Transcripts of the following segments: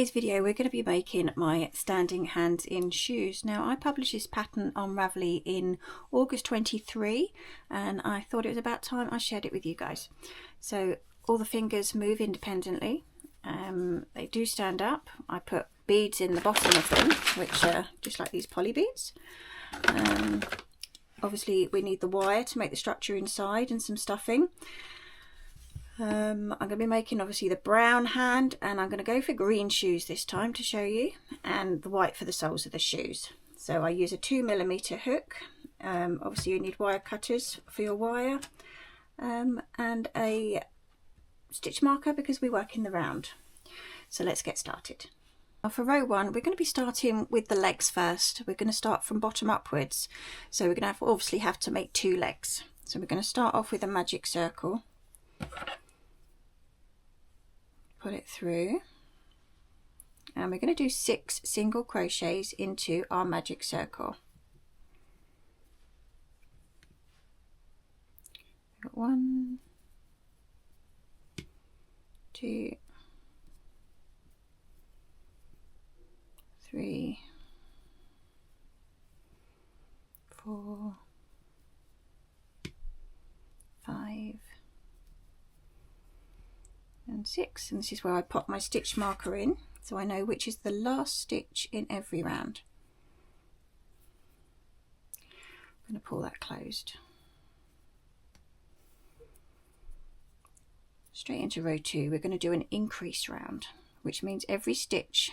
In today's video we're going to be making my standing hands in shoes. Now I published this pattern on Ravelry in August 23 and I thought it was about time I shared it with you guys. So all the fingers move independently, they do stand up. I put beads in the bottom of them, which are just like these poly beads. Obviously we need the wire to make the structure inside and some stuffing. I'm going to be making obviously the brown hand, and I'm going to go for green shoes this time to show you, and the white for the soles of the shoes. So I use a 2mm hook. Obviously you need wire cutters for your wire, and a stitch marker because we work in the round. So let's get started. Now for row 1 we're going to be starting with the legs first. We're going to start from bottom upwards, so we're going to obviously have to make 2 legs. So we're going to start off with a magic circle, put it through, and we're going to do 6 single crochets into our magic circle. Got 1, 2, 3, 4, 5 and 6, and this is where I pop my stitch marker in so I know which is the last stitch in every round. I'm going to pull that closed. Straight into row 2 we're going to do an increase round, which means every stitch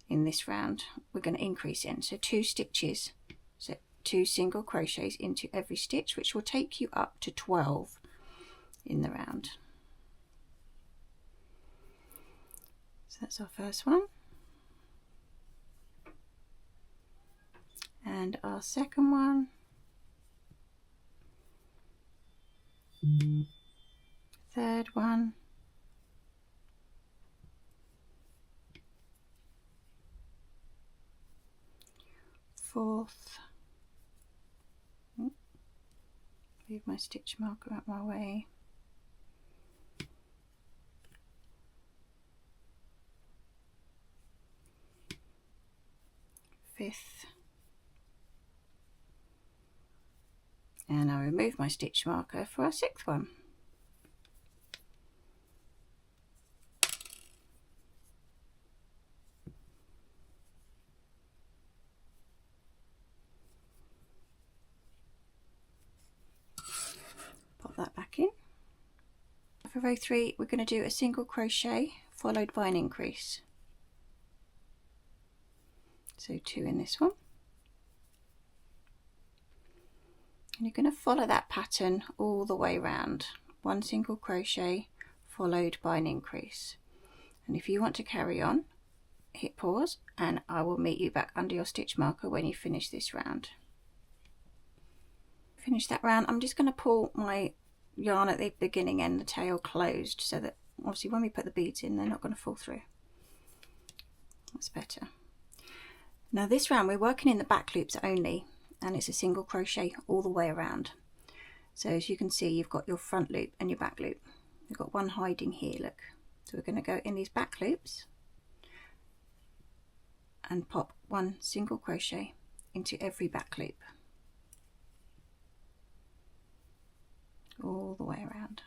in this round we're going to increase in, so 2 stitches, so 2 single crochets into every stitch, which will take you up to 12 in the round. So that's our first one, and our second one, third one, fourth, move my stitch marker out my way, fifth, and I remove my stitch marker for our 6th one. Pop that back in. For row 3 we're going to do a single crochet followed by an increase. So 2 in this one, and you're going to follow that pattern all the way around. 1 single crochet followed by an increase, and if you want to carry on, hit pause and I will meet you back under your stitch marker when you finish this round. Finish that round, I'm just going to pull my yarn at the beginning and the tail closed, so that obviously when we put the beads in they're not going to fall through. That's better. Now this round we're working in the back loops only, and it's a single crochet all the way around. So as you can see you've got your front loop and your back loop. You've got one hiding here, look. So we're going to go in these back loops and pop 1 single crochet into every back loop all the way around.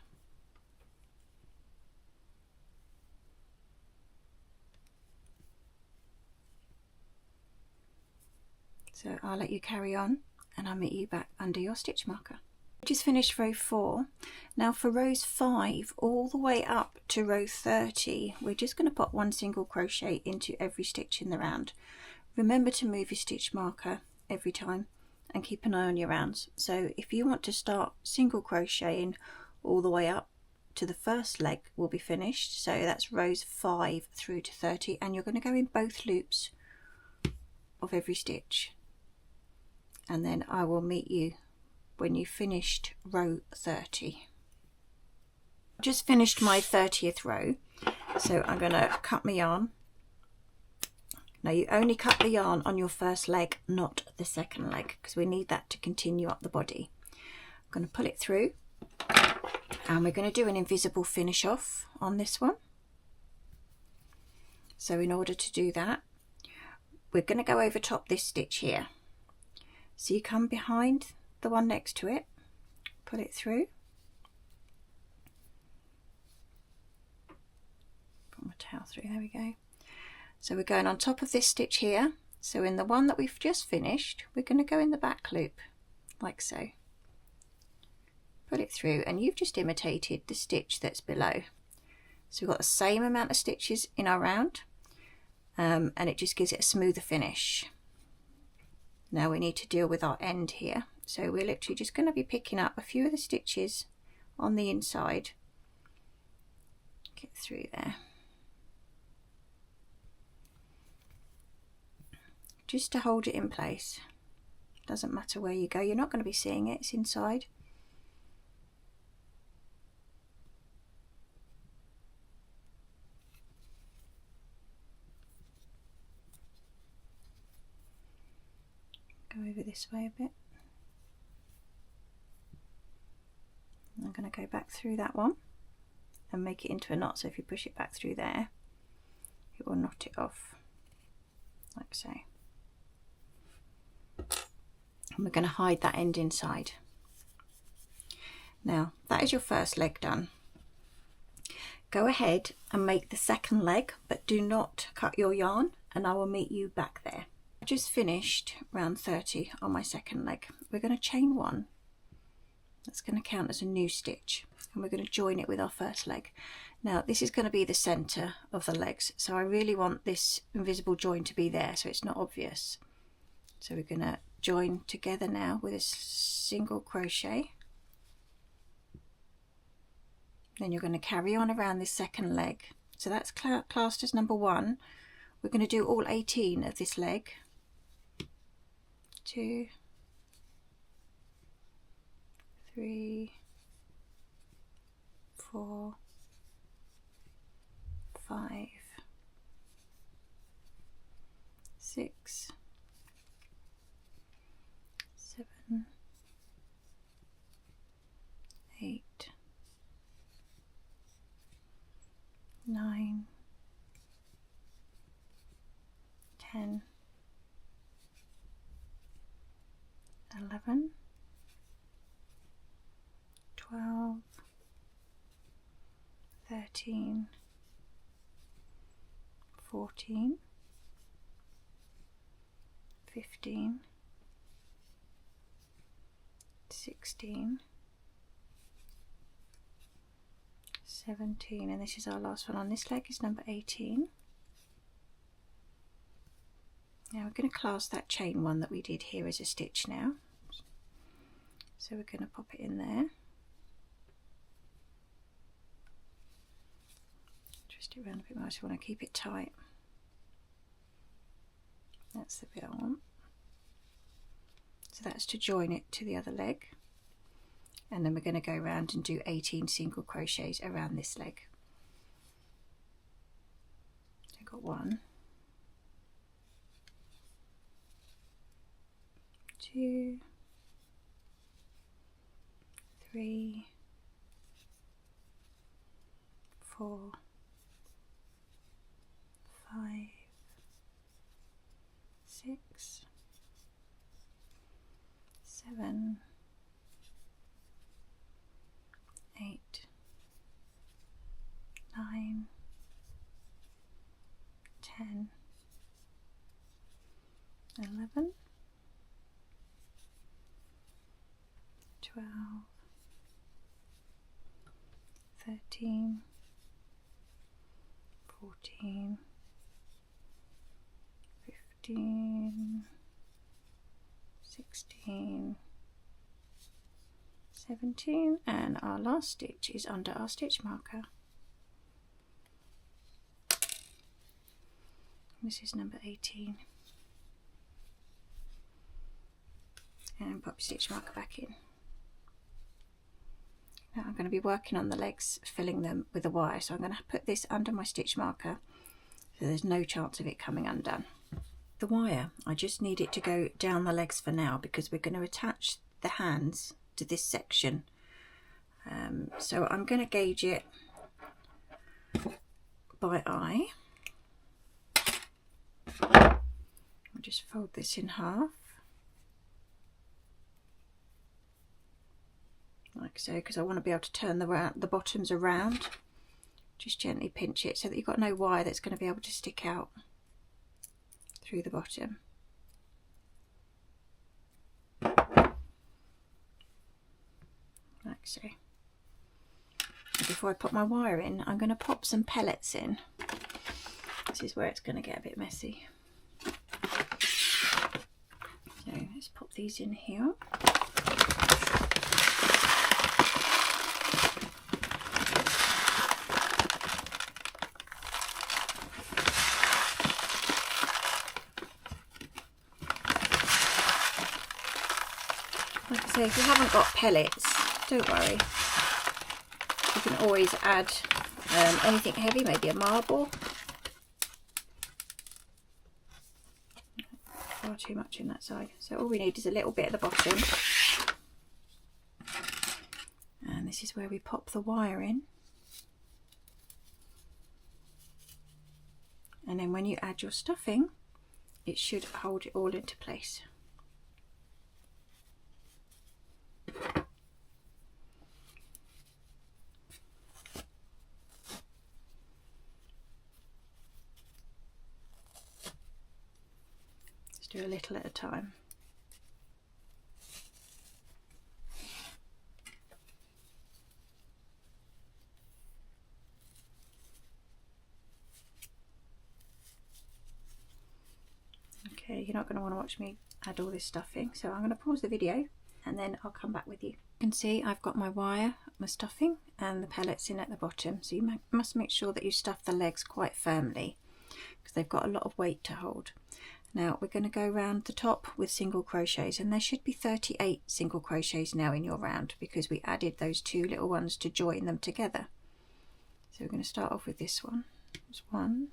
So I'll let you carry on and I'll meet you back under your stitch marker. Just finished row 4. Now for rows 5 all the way up to row 30 we're just going to put 1 single crochet into every stitch in the round. Remember to move your stitch marker every time and keep an eye on your rounds. So if you want to start single crocheting all the way up to the first leg will be finished, so that's rows 5 through to 30, and you're going to go in both loops of every stitch, and then I will meet you when you've finished row 30. I've just finished my 30th row, so I'm going to cut my yarn. Now you only cut the yarn on your first leg, not the second leg, because we need that to continue up the body. I'm going to pull it through, and we're going to do an invisible finish off on this one. So in order to do that, we're going to go over top this stitch here. So you come behind the one next to it, pull it through, put my tail through, there we go. So we're going on top of this stitch here. So in the one that we've just finished, we're going to go in the back loop, like so. Put it through, and you've just imitated the stitch that's below. So we've got the same amount of stitches in our round, and it just gives it a smoother finish. Now we need to deal with our end here. So we're literally just going to be picking up a few of the stitches on the inside. Get through there. Just to hold it in place. Doesn't matter where you go, you're not going to be seeing it, it's inside. Go over this way a bit. I'm going to go back through that one and make it into a knot, so if you push it back through there, it will knot it off, like so. And we're going to hide that end inside. Now that is your first leg done. Go ahead and make the second leg, but do not cut your yarn, and I will meet you back there. I just finished round 30 on my second leg. We're going to chain one. That's going to count as a new stitch, and we're going to join it with our first leg. Now this is going to be the center of the legs, so I really want this invisible join to be there so it's not obvious. So we're going to join together now with a single crochet. Then you're going to carry on around this second leg. So that's classed as number 1. We're going to do all 18 of this leg. 2, 3, 4, 5, 6, 7, 8, 9, 10, 11, 12, 13, 14, 15, 16, 17, and this is our last one on this leg, is number 18. Now we're going to class that chain one that we did here as a stitch now. So we're going to pop it in there. Twist it around a bit more, so I want to keep it tight. That's the bit I want. So that's to join it to the other leg. And then we're going to go around and do 18 single crochets around this leg. So I've got 1, 2, 3, 4, 5, 6, 7, 8, 9, 10, 11, 12, 13, 14, 15, 16, 17, and our last stitch is under our stitch marker. This is number 18. And pop your stitch marker back in. Now I'm going to be working on the legs, filling them with a wire, so I'm going to put this under my stitch marker so there's no chance of it coming undone. The wire, I just need it to go down the legs for now because we're going to attach the hands to this section. So I'm going to gauge it by eye. I'll just fold this in half, like so, because I want to be able to turn the bottoms around. Just gently pinch it so that you've got no wire that's going to be able to stick out through the bottom. Like so. Before I put my wire in, I'm going to pop some pellets in. This is where it's going to get a bit messy. So let's pop these in here. Like I say, if you haven't got pellets, don't worry. You can always add anything heavy, maybe a marble. Far too much in that side. So all we need is a little bit at the bottom. And this is where we pop the wire in. And then when you add your stuffing, it should hold it all into place. Do a little at a time. Okay, you're not going to want to watch me add all this stuffing, so I'm going to pause the video and then I'll come back with you. You can see I've got my wire, my stuffing and the pellets in at the bottom, so you must make sure that you stuff the legs quite firmly because they've got a lot of weight to hold. Now we're going to go round the top with single crochets, and there should be 38 single crochets now in your round because we added those two little ones to join them together. So we're going to start off with this one. There's 1,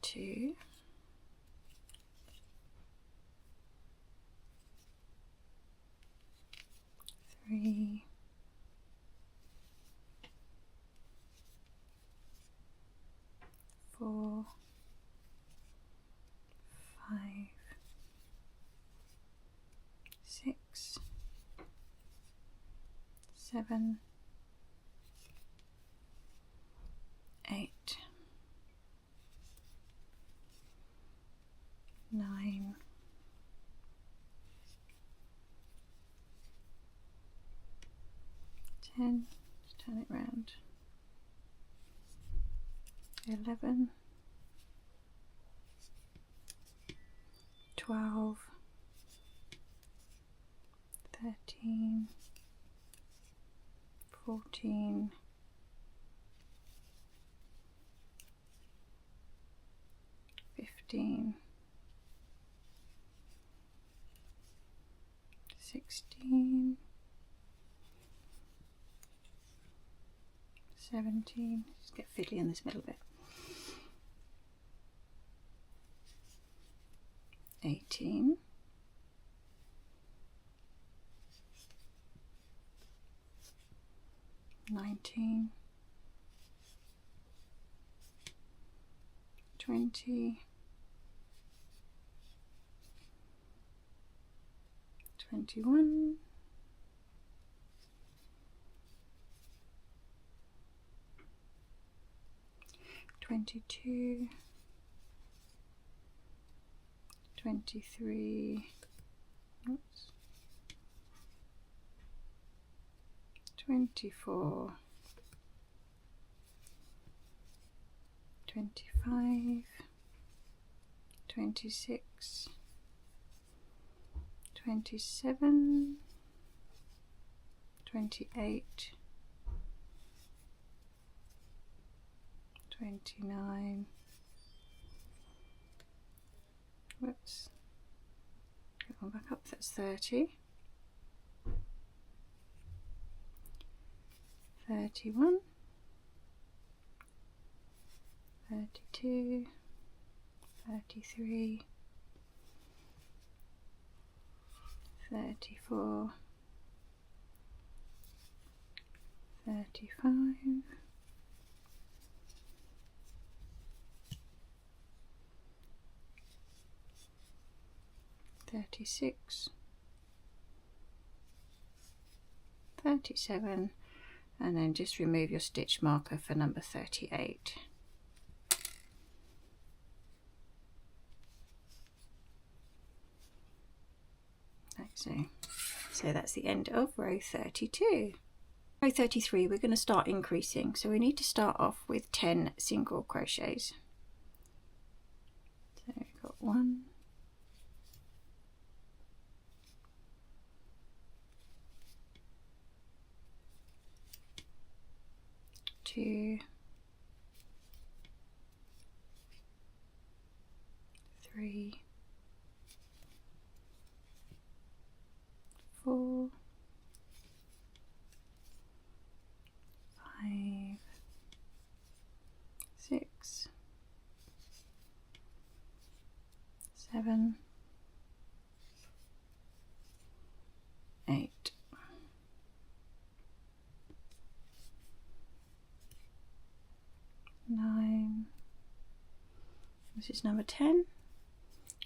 2, 3, 4, 5, 6, 7, 8, 9, 10, just turn it round, 11, 12, 13, 14, 15, 16, 17, just get fiddly in this middle bit, 18, 19, 20, 21, 22, 23, oops, 24, 25, 26, 27, 28, 29, whoops, go on back up, that's 30, 31, 32, 33, 34, 35, 36, 37, and then just remove your stitch marker for number 38. Like so. So that's the end of row 32. Row 33 we're going to start increasing, so we need to start off with 10 single crochets. So we've got 1, 2, 3, 4, 5, 6, 7, 8, 9. This is number 10.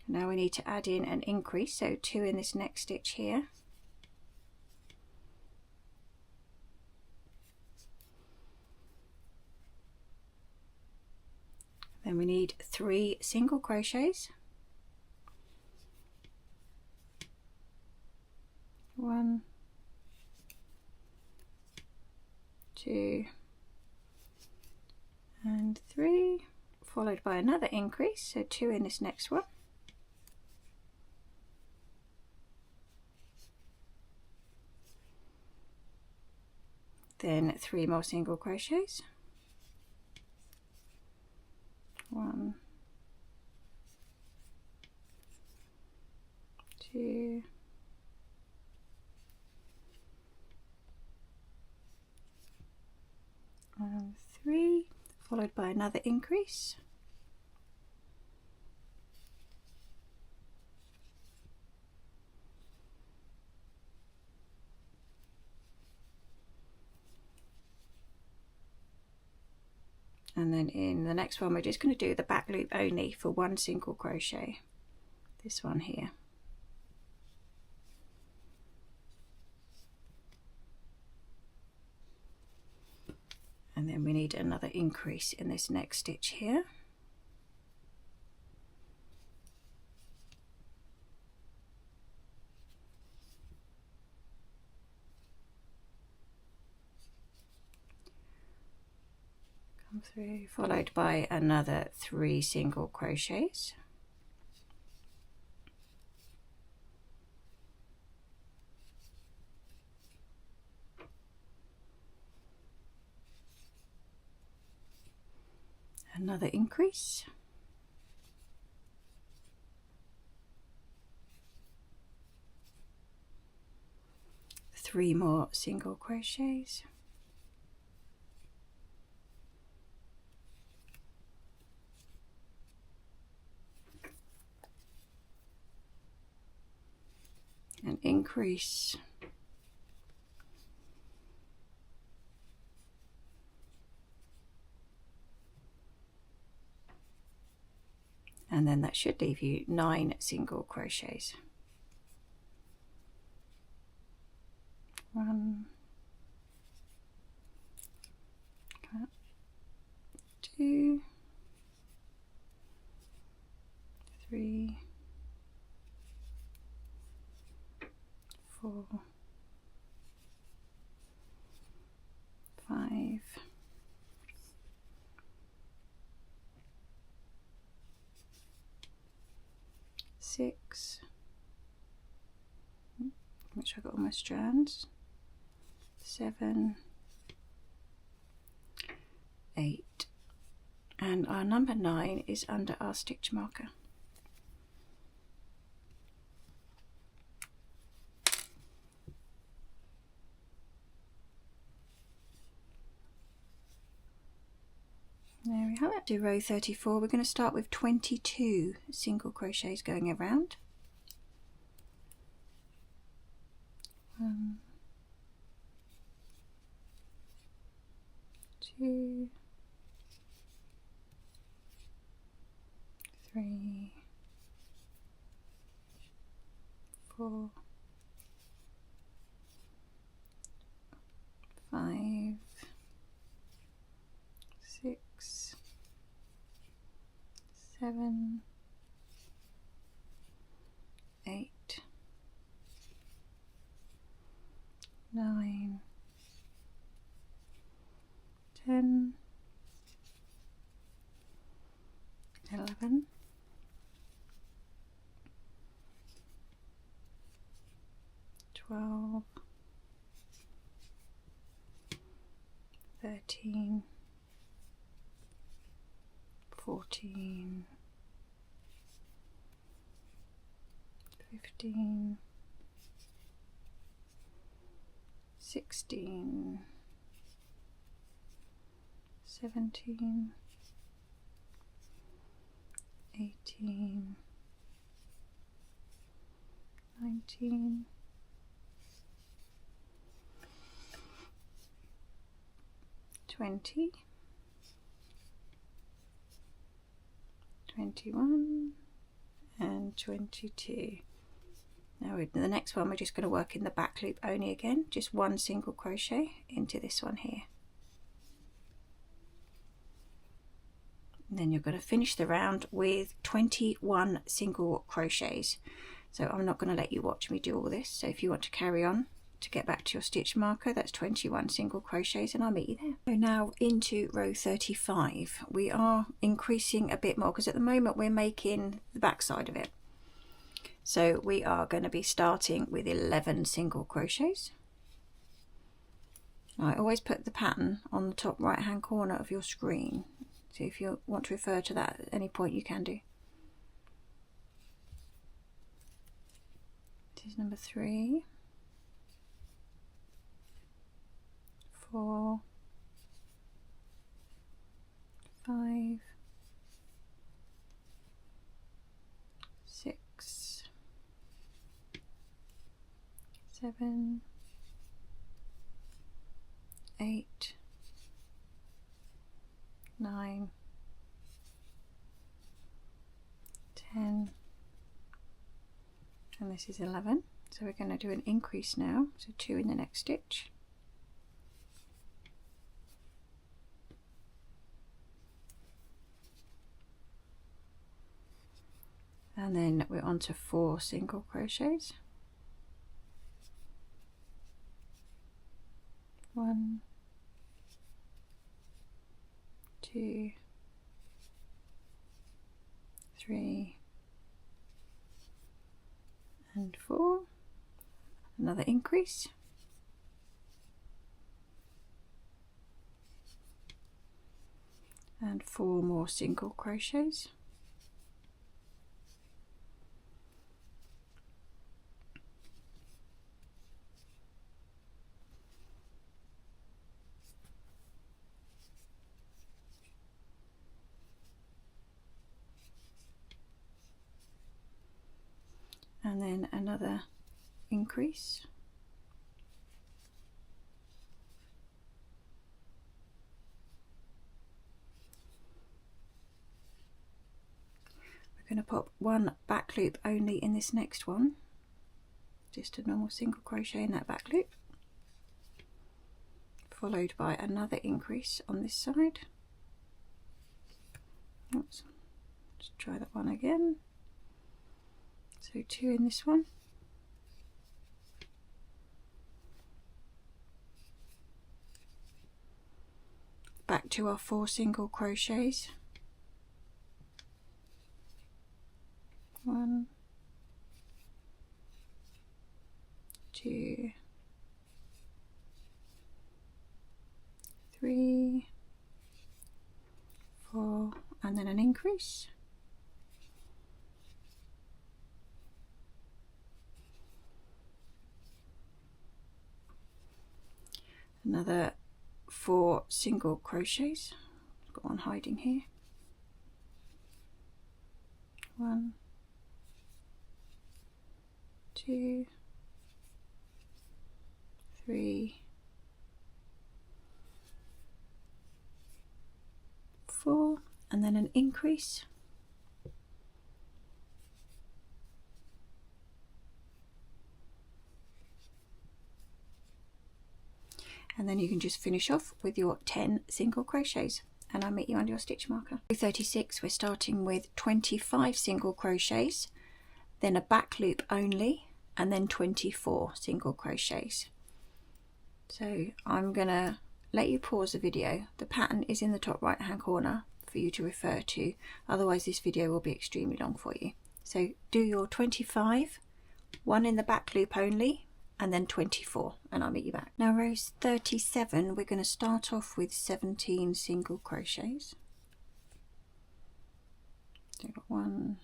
Now we need to add in an increase, so 2 in this next stitch here. Then we need 3 single crochets. 1, 2, and 3, followed by another increase, so 2 in this next one. Then 3 more single crochets. 1, 2, and 3, followed by another increase. And then in the next one we're just going to do the back loop only for 1 single crochet, this one here. And then we need another increase in this next stitch here. Come through, followed by another 3 single crochets. Another increase. 3 more single crochets. And increase. And then that should leave you 9 single crochets. 1, 2, 3, 4, 5, 6. Make sure I got all my strands. 7, 8, and our number 9 is under our stitch marker. There we have it. To row 34, we're going to start with 22 single crochets going around. 1, 2, 3, 7, 8, 9, 10, 11, 12, 13, 14, 15, 16, 17, 18, 19, 20, 21 and 22. Now the next one we're just going to work in the back loop only again, just one single crochet into this one here. And then you're going to finish the round with 21 single crochets. So I'm not going to let you watch me do all this. So if you want to carry on to get back to your stitch marker, that's 21 single crochets, and I'll meet you there. So now into row 35, we are increasing a bit more because at the moment we're making the back side of it. So we are going to be starting with 11 single crochets. I always put the pattern on the top right hand corner of your screen. So if you want to refer to that at any point, you can do. This is number 3, 4, 5, 6, 7, 8, 9, 10, and this is 11. So we're going to do an increase now, so 2 in the next stitch. And then we're on to 4 single crochets. 1, 2, 3, and 4. Another increase. And 4 more single crochets. And then another increase. We're going to pop one back loop only in this next one, just a normal single crochet in that back loop, followed by another increase on this side. Oops. Let's try that one again. So 2 in this one. Back to our 4 single crochets. 1, 2, 3, 4, and then an increase. Another 4 single crochets. I've got one hiding here. 1, 2, 3, 4, and then an increase. And then you can just finish off with your 10 single crochets, and I'll meet you under your stitch marker. 36, we're starting with 25 single crochets, then a back loop only, and then 24 single crochets. So I'm gonna let you pause the video. The pattern is in the top right hand corner for you to refer to, otherwise this video will be extremely long for you. So do your 25, one in the back loop only, and then 24, and I'll meet you back. Now rows 37, we're going to start off with 17 single crochets. So we've got 1,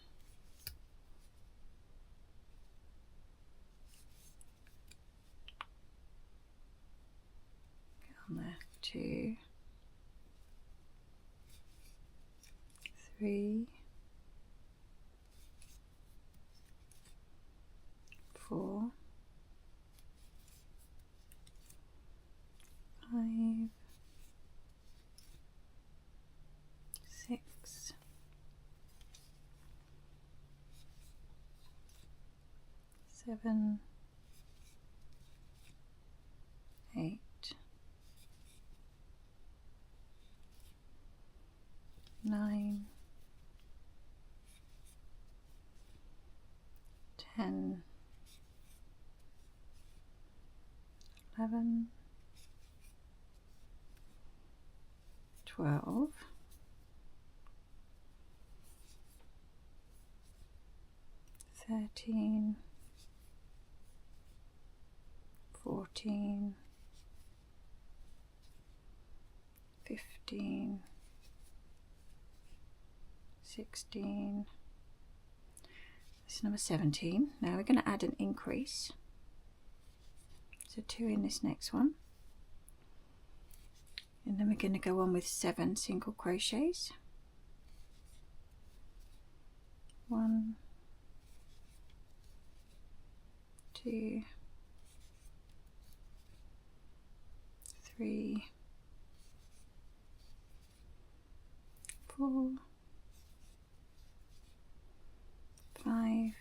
2, 3, 4, 5, 6, 7, 8, 9, 10, 11, 12, 13, 14, 15, 16, this is number 17. Now we're going to add an increase, so 2 in this next one, and then we're going to go on with 7 single crochets. 1, 2, 3, 4, 5,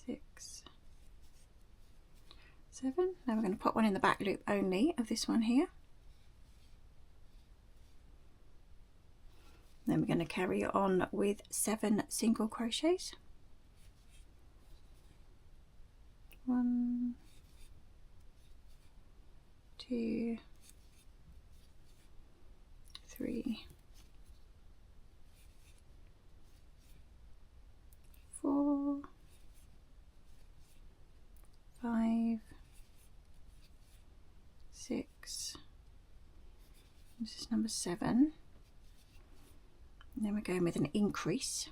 6, 7. Now we're going to put one in the back loop only of this one here. Then we're going to carry on with 7 single crochets. 1, 2, 3, 4, 5, 6, this is number 7, and then we're going with an increase,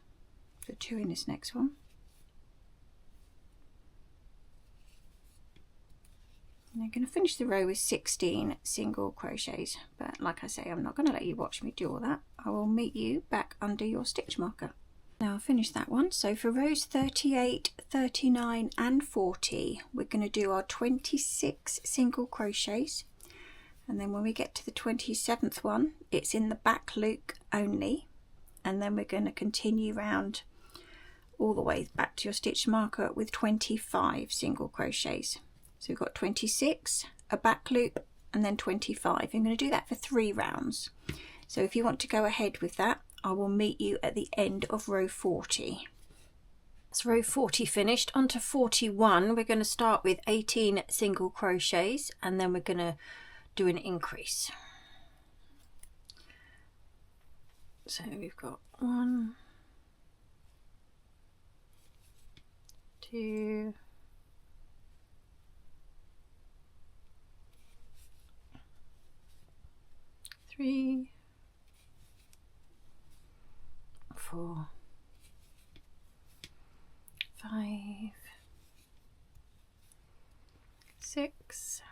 so 2 in this next one, and I'm going to finish the row with 16 single crochets, but like I say, I'm not going to let you watch me do all that. I will meet you back under your stitch marker. Now I'll finish that one. So for rows 38, 39 and 40, we're going to do our 26 single crochets, and then when we get to the 27th one, it's in the back loop only, and then we're going to continue round all the way back to your stitch marker with 25 single crochets. So we've got 26, a back loop, and then 25. I'm going to do that for 3 rounds. So if you want to go ahead with that, I will meet you at the end of row 40. That's row 40 finished. On to 41. We're going to start with 18 single crochets, and then we're going to do an increase. So we've got 1, 2, 3, 4, 5, 6,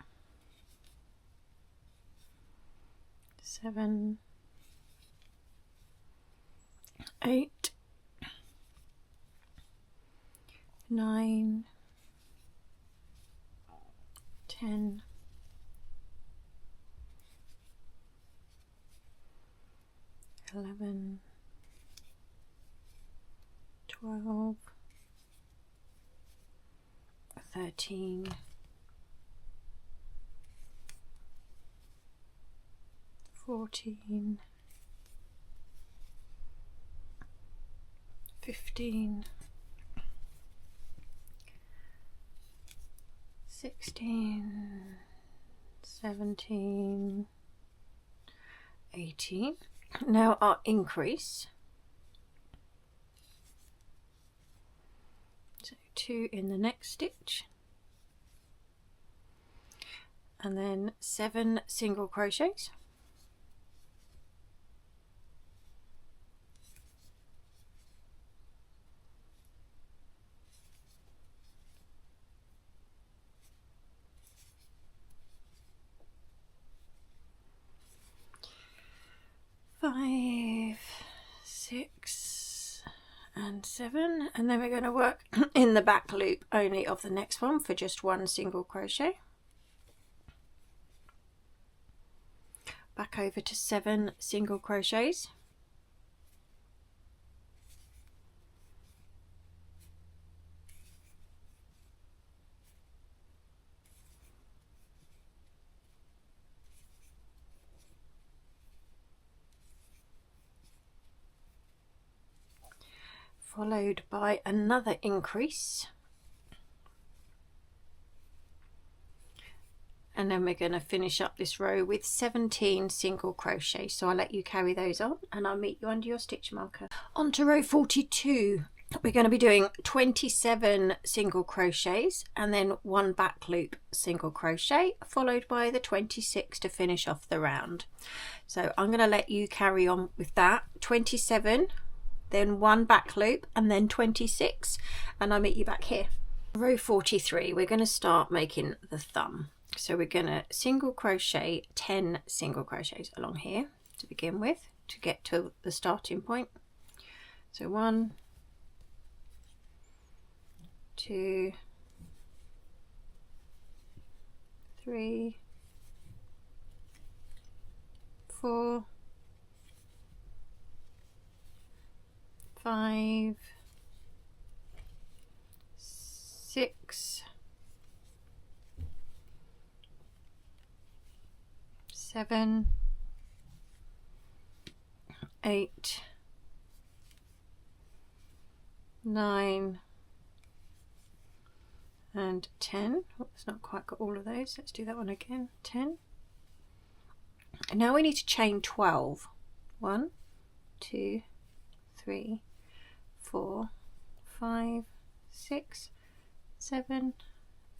7, 8, 9, 10, 11, 12, 13, 14, 15, 16, 17, 18. Now our increase. So 2 in the next stitch, and then 7 single crochets. Five, 6, and 7, and then we're going to work in the back loop only of the next one for just 1 single crochet. Back over to 7 single crochets. Followed by another increase, and then we're going to finish up this row with 17 single crochets. So I'll let you carry those on and I'll meet you under your stitch marker. On to row 42, we're going to be doing 27 single crochets and then 1 back loop single crochet, followed by the 26 to finish off the round. So I'm going to let you carry on with that. 27, then 1 back loop, and then 26, and I'll meet you back here. Row 43, we're going to start making the thumb. So we're going to single crochet 10 single crochets along here to begin with to get to the starting point. So 1, 2, 3, 4, 5, 6, 7, 8, 9, and 10. Oh, it's not quite got all of those. Let's do that one again. 10. And now we need to chain 12. 1, 2, 3, 4, 5, 6, 7,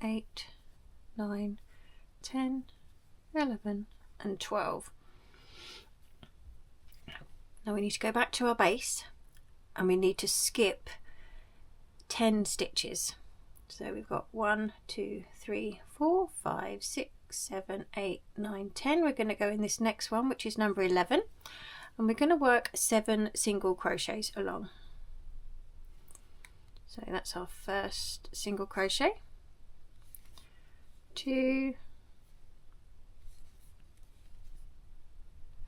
8, 9, 10, 11, and 12. Now we need to go back to our base and we need to skip 10 stitches. So we've got 1, 2, 3, 4, 5, 6, 7, 8, 9, 10. We're going to go in this next one, which is number 11, and we're going to work 7 single crochets along. So that's our first single crochet, 2,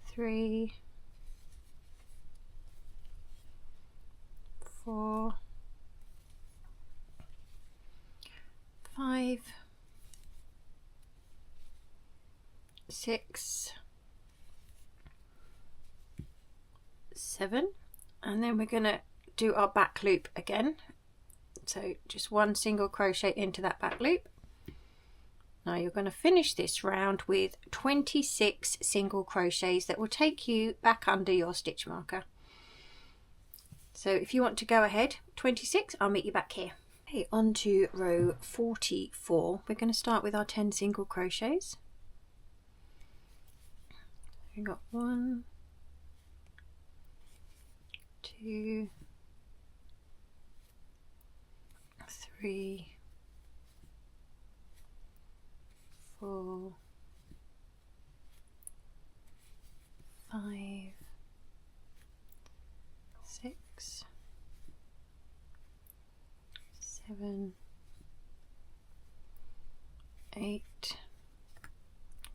3, 4, 5, 6, 7, and then we're going to do our back loop again. So just 1 single crochet into that back loop. Now you're going to finish this round with 26 single crochets that will take you back under your stitch marker. So if you want to go ahead, 26, I'll meet you back here. Okay, on to row 44. We're going to start with our 10 single crochets. We've got 1, 2, 3, 4, 5, 6, 7, 8,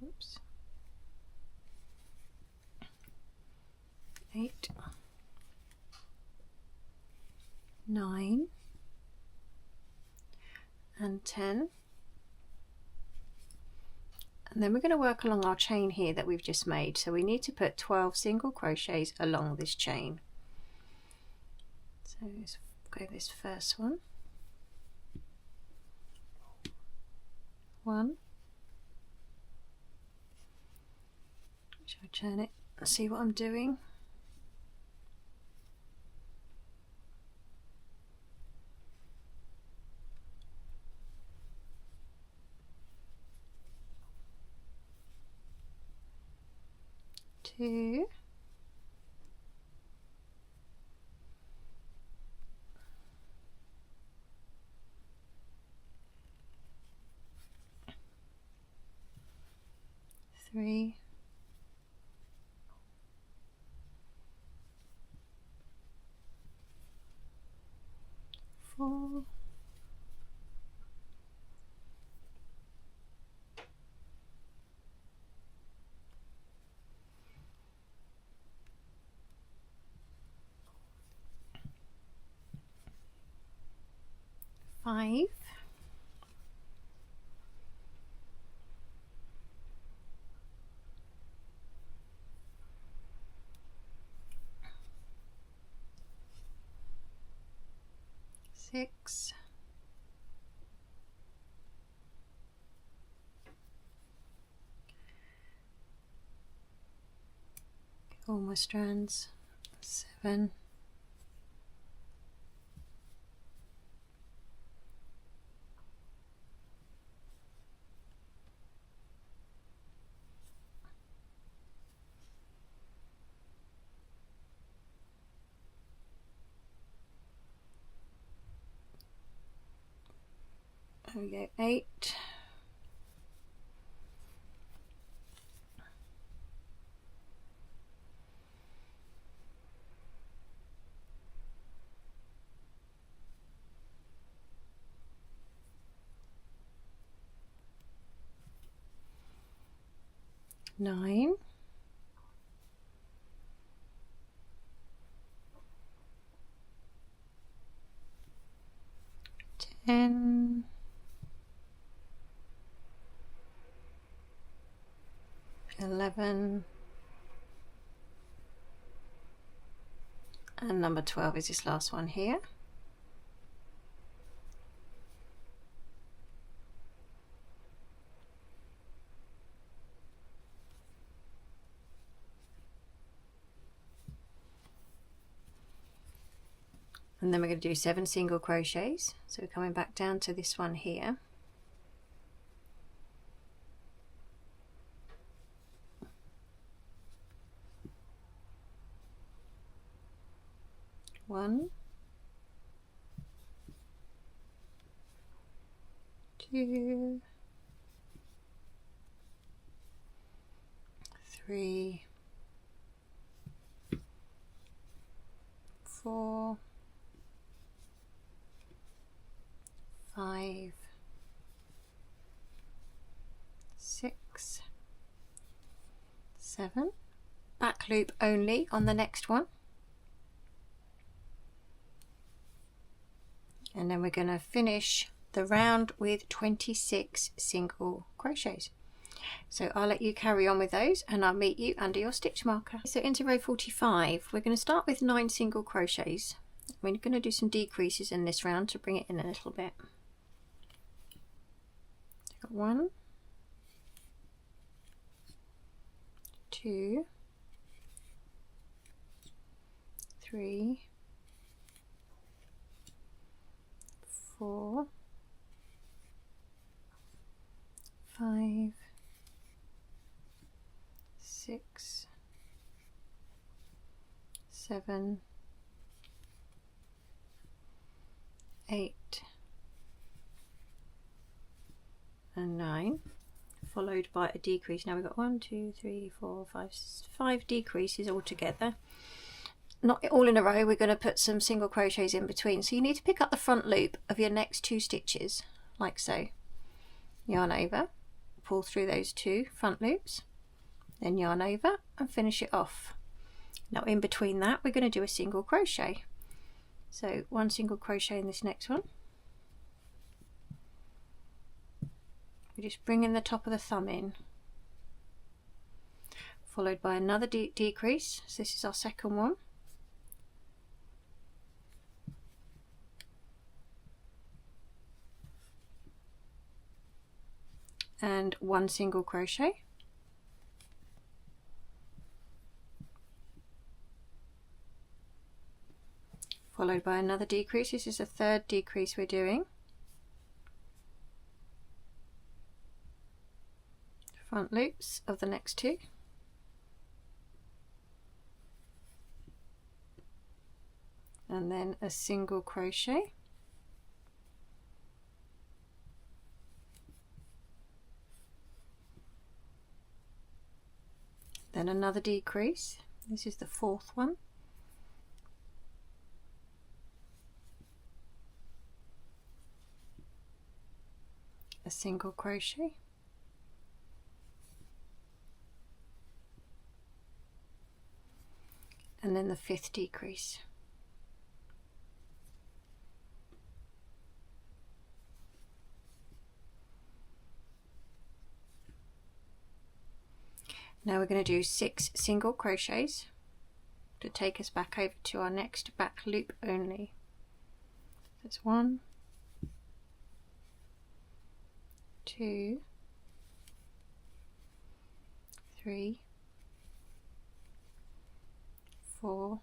oops, 8, 9, and 10, And then we're going to work along our chain here that we've just made. So we need to put 12 single crochets along this chain. So let's go this first one. 1. Shall I turn it and see what I'm doing? 2. 3. 4. 5. 6. 'Get all my strands. 7. 8. 9. 10. 11. And number 12 is this last one here. And then we're going to do 7 single crochets. So we're coming back down to this one here. 1, 2, 3, 4, 5, 6, 7. Back loop only on the next one. And then we're going to finish the round with 26 single crochets. So I'll let you carry on with those and I'll meet you under your stitch marker. So into row 45, we're going to start with 9 single crochets. We're going to do some decreases in this round to bring it in a little bit. Got 1, 2, 3, 4, 5, 6, 7, 8, and 9, followed by a decrease. Now we've got 1, 2, 3, 4, 5 decreases all together. Not all in a row, we're going to put some single crochets in between. So you need to pick up the front loop of your next 2 stitches, like so. Yarn over, pull through those 2 front loops, then yarn over and finish it off. Now in between that, we're going to do a single crochet. So 1 single crochet in this next one. We just bring in the top of the thumb in followed by another decrease. So this is our second one, and one single crochet, followed by another decrease. This is the third decrease we're doing. Front loops of the next two, and then a single crochet, then another decrease. This is the fourth one, a single crochet, and then the fifth decrease. Now we're going to do 6 single crochets to take us back over to our next back loop only. That's 1, 2, 3, 4,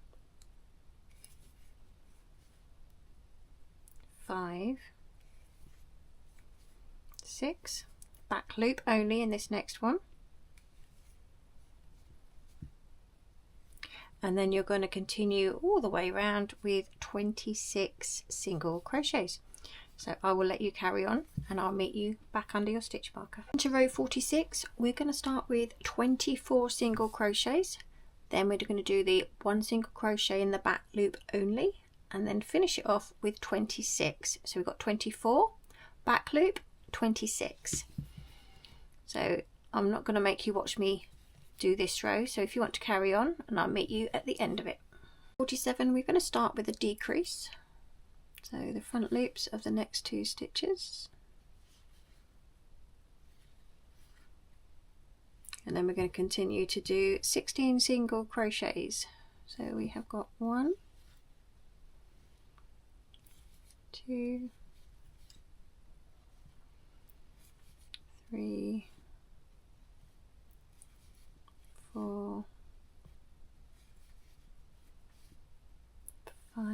5, 6. Back loop only in this next one. And then you're going to continue all the way around with 26 single crochets. So I will let you carry on and I'll meet you back under your stitch marker. To row 46, we're going to start with 24 single crochets. Then we're going to do the 1 single crochet in the back loop only, and then finish it off with 26. So we've got 24, back loop, 26. So I'm not going to make you watch me do this row, so if you want to carry on, and I'll meet you at the end of it. 47, we're going to start with a decrease, so the front loops of the next 2 stitches, and then we're going to continue to do 16 single crochets. So we have got 1, 2, 3, 4, 5,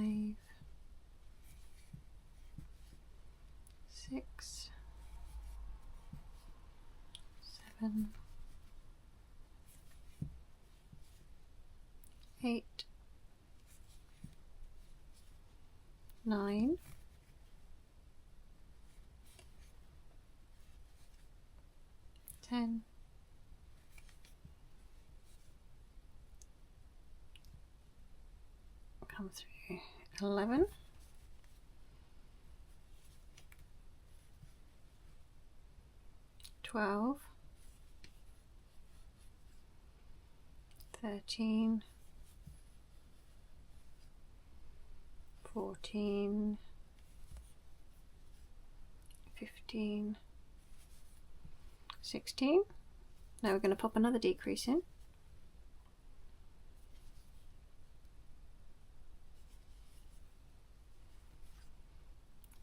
6, 7, 8, 9, 10, 11, 12, 13, 14, 15, 16. Now we're going to pop another decrease in.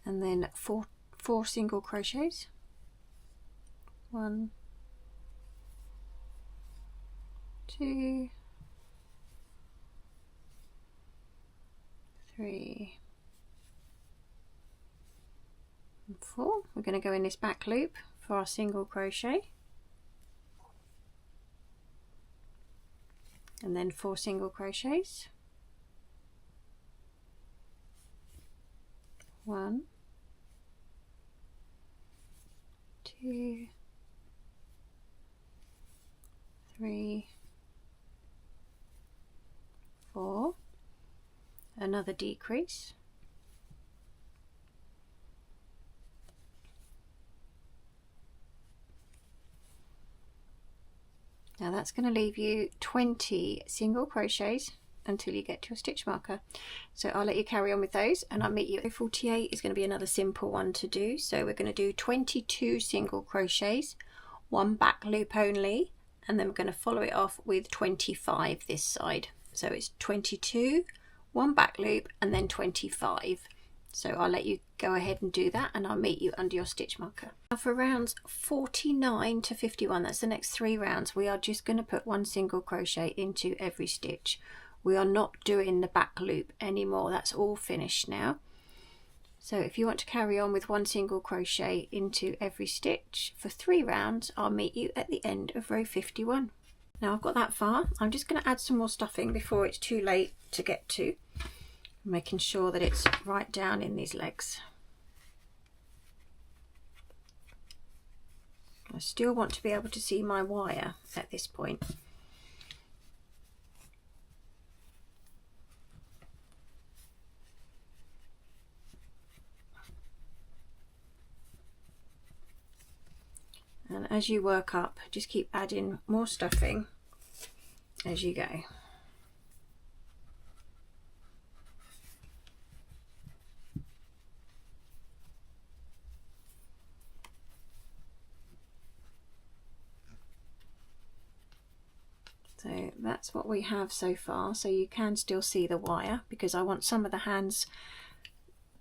And then four single crochets. 1, 2, 3, and 4. We're going to go in this back loop for our single crochet, and then 4 single crochets. 1, 2, 3, 4, another decrease, now that's going to leave you 20 single crochets until you get to your stitch marker. So I'll let you carry on with those and I'll meet you. 48 is going to be another simple one to do. So we're going to do 22 single crochets, 1 back loop only, and then we're going to follow it off with 25 this side. So it's 22, one back loop, and then 25. So I'll let you go ahead and do that, and I'll meet you under your stitch marker. Now for rounds 49 to 51, that's the next 3 rounds, we are just going to put 1 single crochet into every stitch. We are not doing the back loop anymore, that's all finished now. So if you want to carry on with 1 single crochet into every stitch for 3 rounds, I'll meet you at the end of row 51. Now I've got that far, I'm just going to add some more stuffing before it's too late to get to, making sure that it's right down in these legs. I still want to be able to see my wire at this point. And as you work up, just keep adding more stuffing as you go. So that's what we have so far. So you can still see the wire, because I want some of the hands,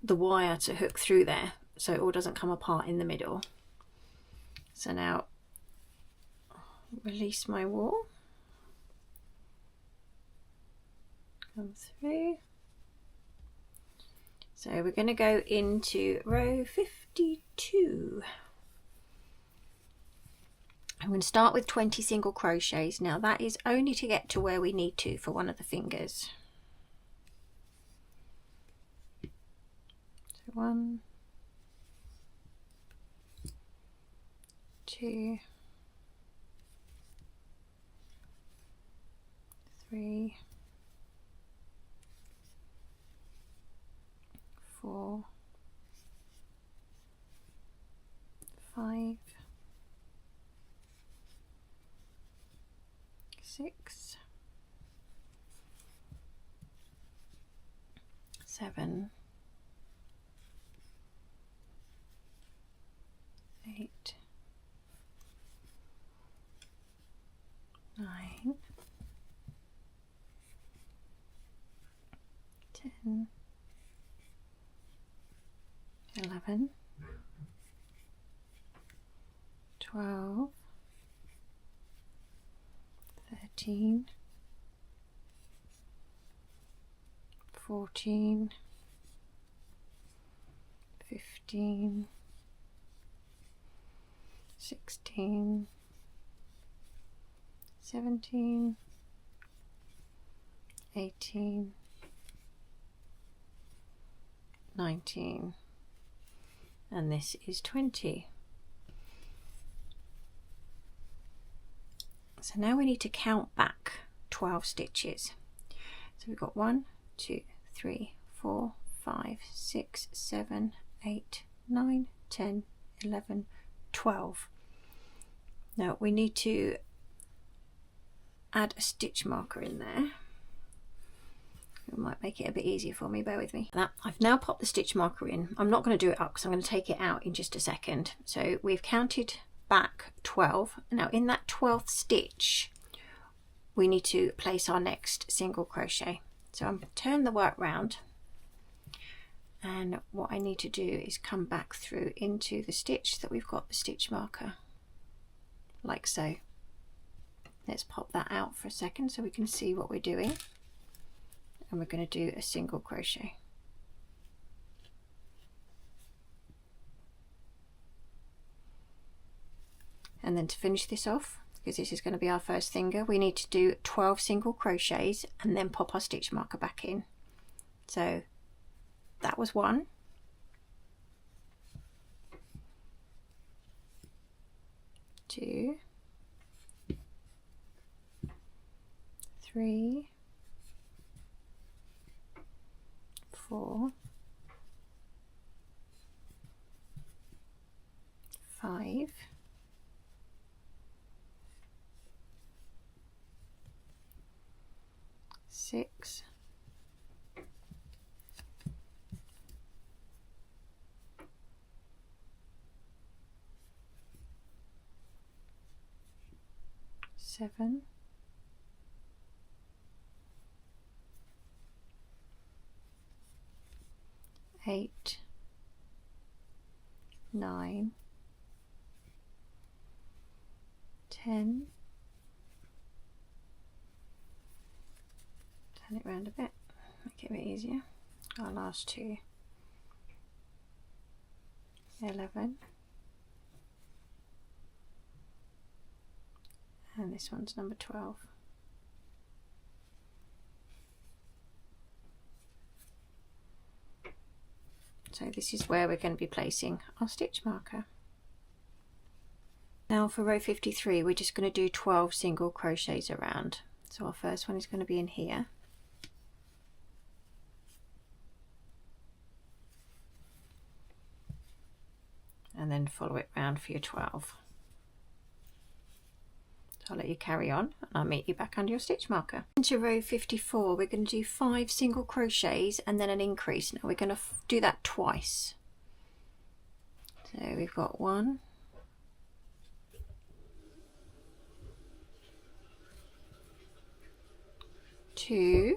the wire to hook through there so it all doesn't come apart in the middle. So now release my wool, come through. So we're going to go into row 52. I'm going to start with 20 single crochets. Now that is only to get to where we need to for one of the fingers. So 1, 2, 3, 4, 5, 6, 7, 8, 9, 10, 11, 12, 13, 14, 15, 16, 17, 18, 19, and this is 20. So now we need to count back 12 stitches. So we've got 1, 2, 3, 4, 5, 6, 7, 8, 9, 10, 11, 12. Now we need to add a stitch marker in there. It might make it a bit easier for me, bear with me. I've now popped the stitch marker in. I'm not going to do it up because I'm going to take it out in just a second. So we've counted back 12. Now in that 12th stitch we need to place our next single crochet. So I'm going to turn the work round, and what I need to do is come back through into the stitch that we've got the stitch marker, like so. Let's pop that out for a second so we can see what we're doing, and we're going to do a single crochet. And then to finish this off, because this is going to be our first finger, we need to do 12 single crochets and then pop our stitch marker back in. So that was 1, 2, 3, 4, 5, 6, 7, 7, 8, 9, 10, turn it round a bit, make it a bit easier, our last 2, 11, and this one's number 12. So this is where we're going to be placing our stitch marker. Now for row 53 we're just going to do 12 single crochets around. So our first one is going to be in here. And then follow it round for your 12. So I'll let you carry on and I'll meet you back under your stitch marker. Into row 54 we're going to do 5 single crochets and then an increase. Now we're going to do that twice. So we've got 1, 2,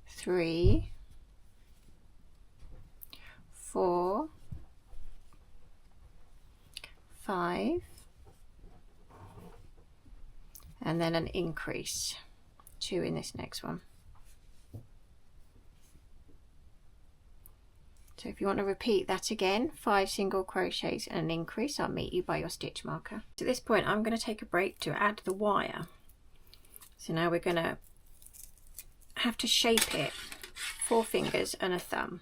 3, 4, 5, and then an increase, 2 in this next one. So if you want to repeat that again, 5 single crochets and an increase, I'll meet you by your stitch marker. So at this point I'm going to take a break to add the wire. So now we're going to have to shape it, 4 fingers and a thumb.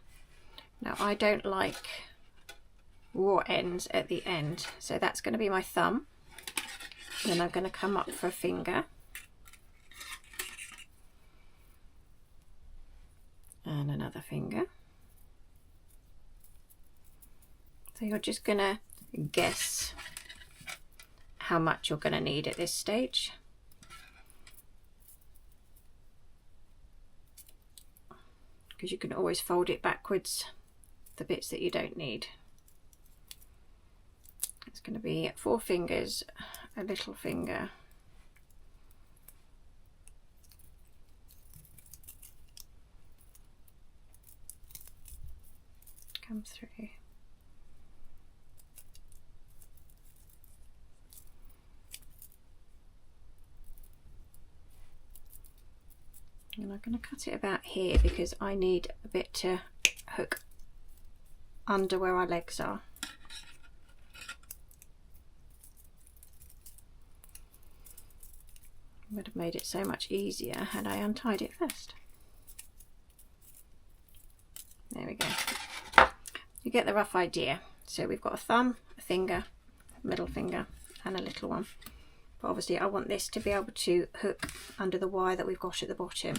Now I don't like raw ends at the end, so that's going to be my thumb. Then I'm going to come up for a finger and another finger. So you're just going to guess how much you're going to need at this stage. Because you can always fold it backwards, the bits that you don't need. It's going to be 4 fingers, a little finger, come through, and I'm going to cut it about here because I need a bit to hook under where our legs are. Would have made it so much easier had I untied it first. There we go. You get the rough idea. So we've got a thumb, a finger, middle finger and a little one. But obviously I want this to be able to hook under the wire that we've got at the bottom.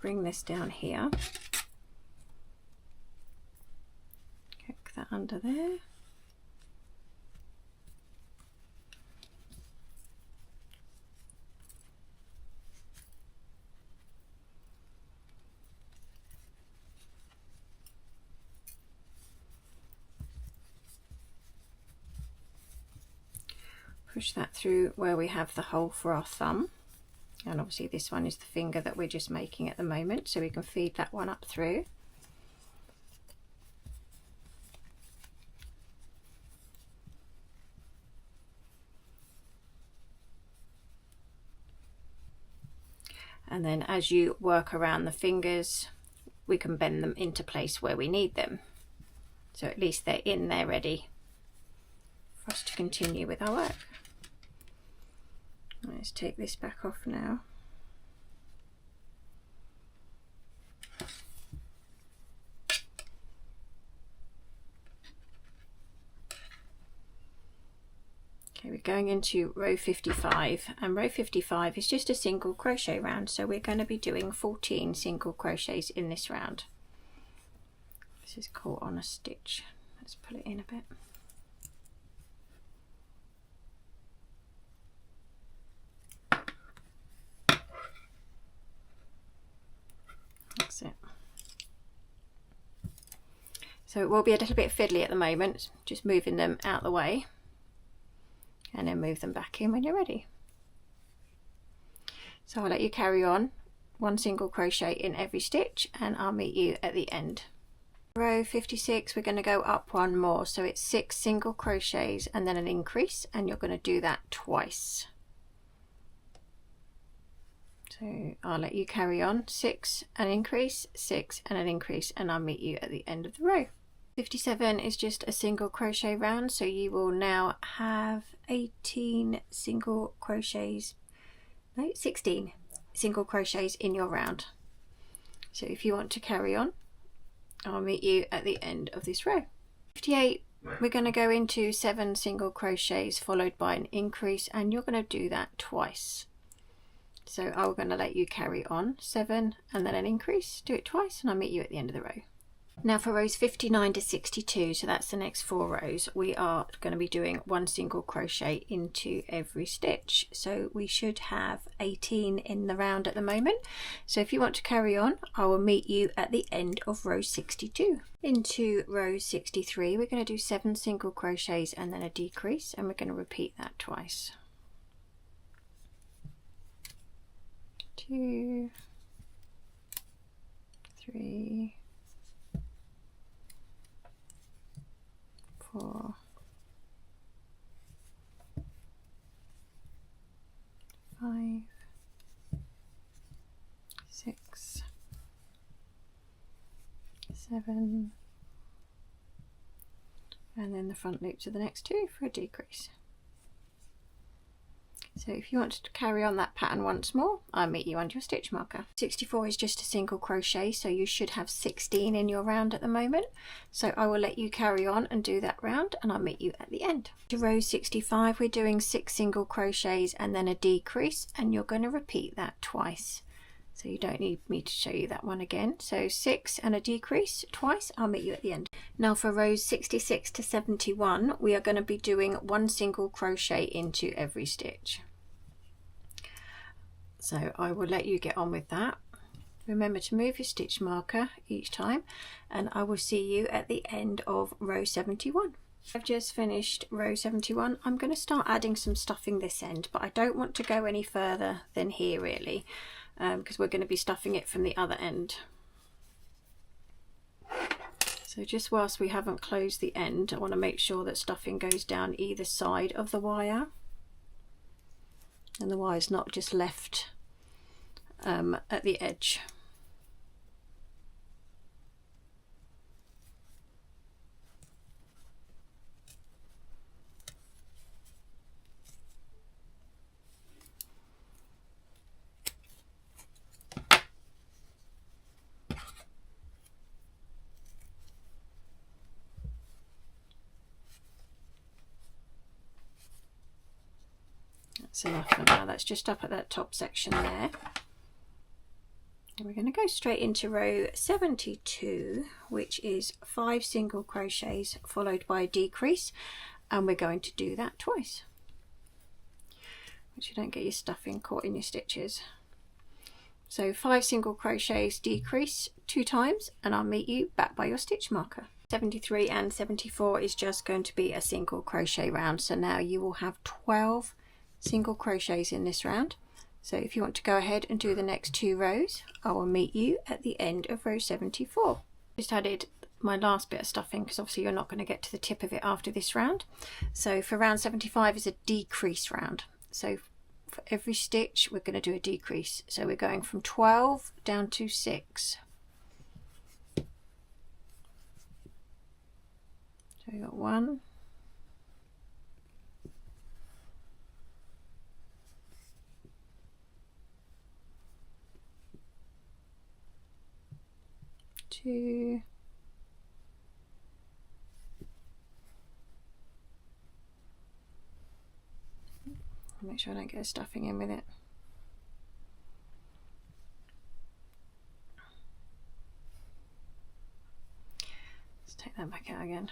Bring this down here, hook that under there, push that through where we have the hole for our thumb. And obviously this one is the finger that we're just making at the moment, so we can feed that one up through. And then as you work around the fingers, we can bend them into place where we need them. So at least they're in there ready for us to continue with our work. Let's take this back off now. Okay, we're going into row 55, and row 55 is just a single crochet round, so we're going to be doing 14 single crochets in this round. This is caught on a stitch. Let's pull it in a bit. That's it. So it will be a little bit fiddly at the moment, just moving them out the way, and then move them back in when you're ready. So I'll let you carry on, 1 single crochet in every stitch, and I'll meet you at the end. Row 56, we're going to go up 1 more, so it's 6 single crochets and then an increase, and you're going to do that twice. So I'll let you carry on, 6, an increase, 6 and an increase, and I'll meet you at the end of the row. 57 is just a single crochet round, so you will now have 18 single crochets, no, 16 single crochets in your round. So if you want to carry on, I'll meet you at the end of this row. 58, we're going to go into 7 single crochets followed by an increase, and you're going to do that twice. So I'm going to let you carry on, 7 and then an increase, do it twice, and I'll meet you at the end of the row. Now for rows 59 to 62, so that's the next 4 rows, we are going to be doing 1 single crochet into every stitch. So we should have 18 in the round at the moment. So if you want to carry on, I will meet you at the end of row 62. Into row 63, we're going to do 7 single crochets and then a decrease, and we're going to repeat that twice. 2, 3, 4, 5, 6, 7, and then the front loop to the next 2 for a decrease. So if you want to carry on that pattern once more, I'll meet you under your stitch marker. 64 is just a single crochet, so you should have 16 in your round at the moment. So I will let you carry on and do that round, and I'll meet you at the end. To row 65, we're doing 6 single crochets and then a decrease, and you're going to repeat that twice. So you don't need me to show you that one again. So 6 and a decrease twice, I'll meet you at the end. Now for rows 66 to 71, we are going to be doing 1 single crochet into every stitch. So I will let you get on with that. Remember to move your stitch marker each time, and I will see you at the end of row 71. I've just finished row 71. I'm going to start adding some stuffing this end, but I don't want to go any further than here really, because we're going to be stuffing it from the other end. So just whilst we haven't closed the end, I want to make sure that stuffing goes down either side of the wire, and the wire's not just left at the edge. That's enough for now. That's just up at that top section there. And we're going to go straight into row 72, which is 5 single crochets followed by a decrease, and we're going to do that twice, which you don't get your stuffing caught in your stitches. So 5 single crochets, decrease 2 times, and I'll meet you back by your stitch marker. 73 and 74 is just going to be a single crochet round, so now you will have 12 single crochets in this round. So if you want to go ahead and do the next 2 rows, I will meet you at the end of row 74. Just added my last bit of stuffing because obviously you're not going to get to the tip of it after this round. So for round 75 is a decrease round. So for every stitch we're going to do a decrease. So we're going from 12 down to 6. So we got 1, 2, 3, make sure I don't get stuffing in with it. 4, Take that back out again.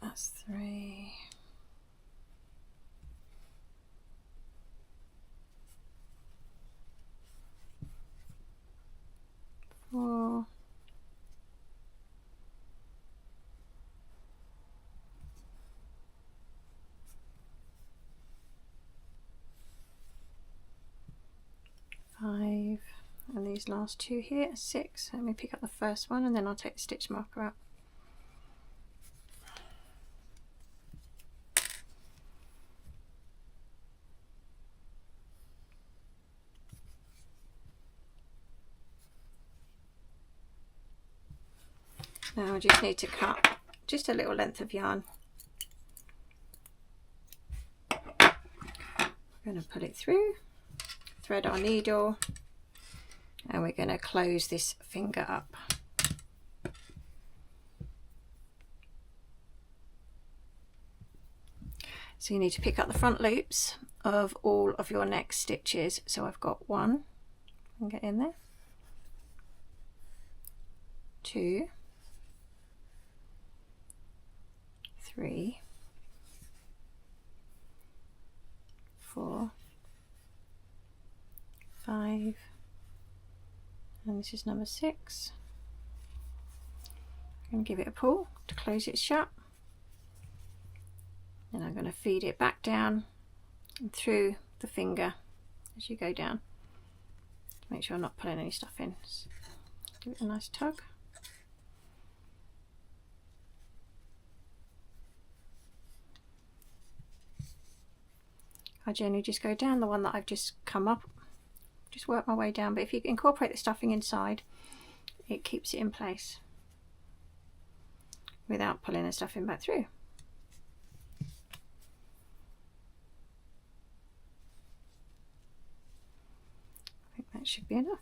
That's 3. 4. 5, and these last 2 here are 6. Let me pick up the first one and then I'll take the stitch marker out. Now I just need to cut just a little length of yarn. We're going to pull it through, thread our needle, and we're going to close this finger up. So you need to pick up the front loops of all of your next stitches. So I've got 1, and get in there, 2, 3, 4, 5, and this is number 6. I'm going to give it a pull to close it shut, and I'm going to feed it back down and through the finger as you go down. Make sure I'm not pulling any stuff in. Just give it a nice tug. I generally just go down the one that I've just come up, just work my way down, but if you incorporate the stuffing inside, it keeps it in place without pulling the stuffing back through. I think that should be enough.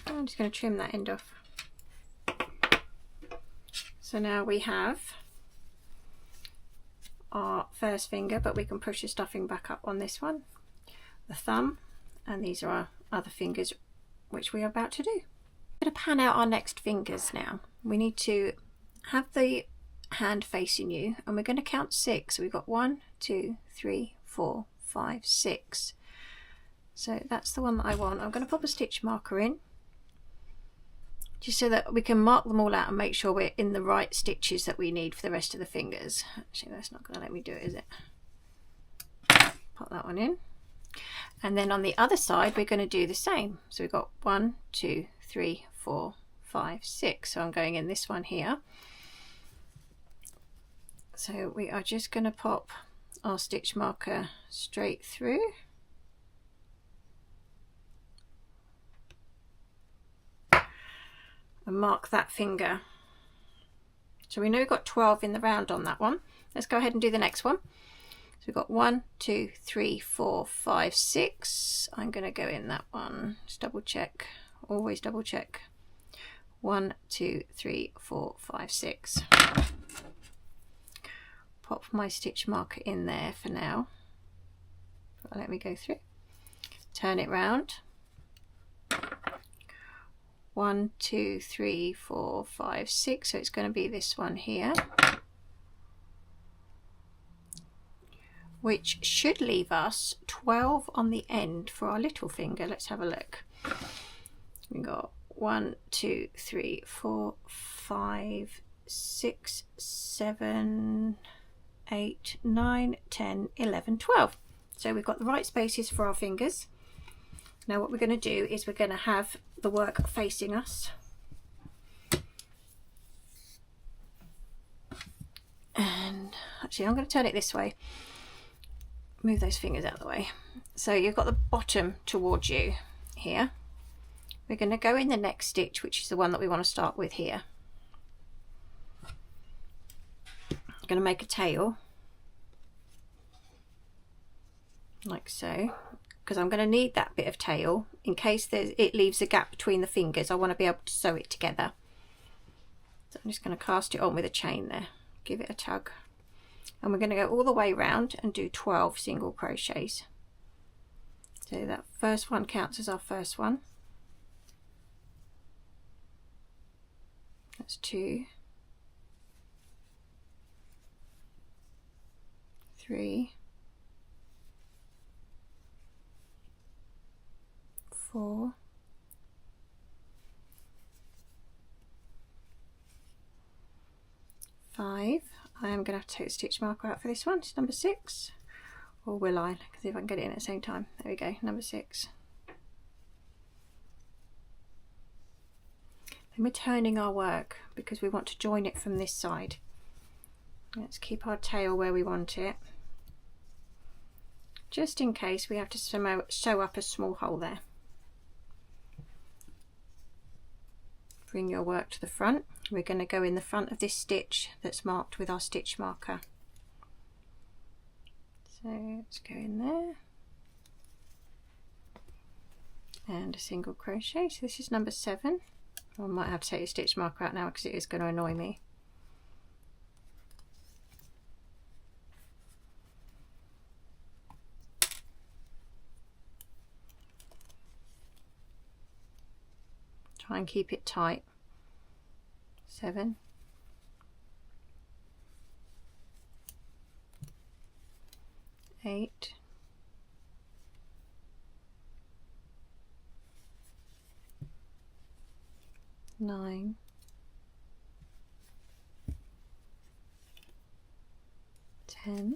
I'm just going to trim that end off. So now we have our first finger, but we can push the stuffing back up on this one, the thumb, and these are our other fingers, which we are about to do. I'm going to pan out our next fingers now. We need to have the hand facing you, and we're going to count 6. So we've got 1, 2, 3, 4, 5, 6. So that's the one that I want. I'm going to pop a stitch marker in, just so that we can mark them all out and make sure we're in the right stitches that we need for the rest of the fingers. Actually, that's not going to let me do it, is it? Pop that one in. And then on the other side, we're going to do the same. So we've got 1, 2, 3, 4, 5, 6. So I'm going in this one here. So we are just going to pop our stitch marker straight through. And mark that finger. So we know we've got 12 in the round on that one. Let's go ahead and do the next one. So we've got 1, 2, 3, 4, 5, 6. I'm going to go in that one. Just double check. Always double check. 1, 2, 3, 4, 5, 6. Pop my stitch marker in there for now. Let me go through. Turn it round. 1, 2, 3, 4, 5, 6. So it's going to be this one here, which should leave us 12 on the end for our little finger. Let's have a look. We've got 1, 2, 3, 4, 5, 6, 7, 8, 9, 10, 11, 12. So we've got the right spaces for our fingers. Now what we're going to do is we're going to have the work facing us. And actually I'm going to turn it this way. Move those fingers out of the way. So you've got the bottom towards you here. We're going to go in the next stitch, which is the one that we want to start with here. I'm going to make a tail, like so, because I'm going to need that bit of tail in case it leaves a gap between the fingers. I want to be able to sew it together. So I'm just going to cast it on with a chain there. give it a tug, and we're going to go all the way round and do 12 single crochets. So that first one counts as our first one. That's 2, 3, 4, 5. I am going to have to take the stitch marker out for this one. It's number 6, or will I? Because if I can get it in at the same time. There we go, number 6. Then we're turning our work because we want to join it from this side. Let's keep our tail where we want it, just in case we have to sew up a small hole there. Bring your work to the front. We're going to go in the front of this stitch that's marked with our stitch marker. So let's go in there and a single crochet. So this is number 7. I might have to take the stitch marker out now because it is going to annoy me. Try and keep it tight. 7, 8, 9, 10,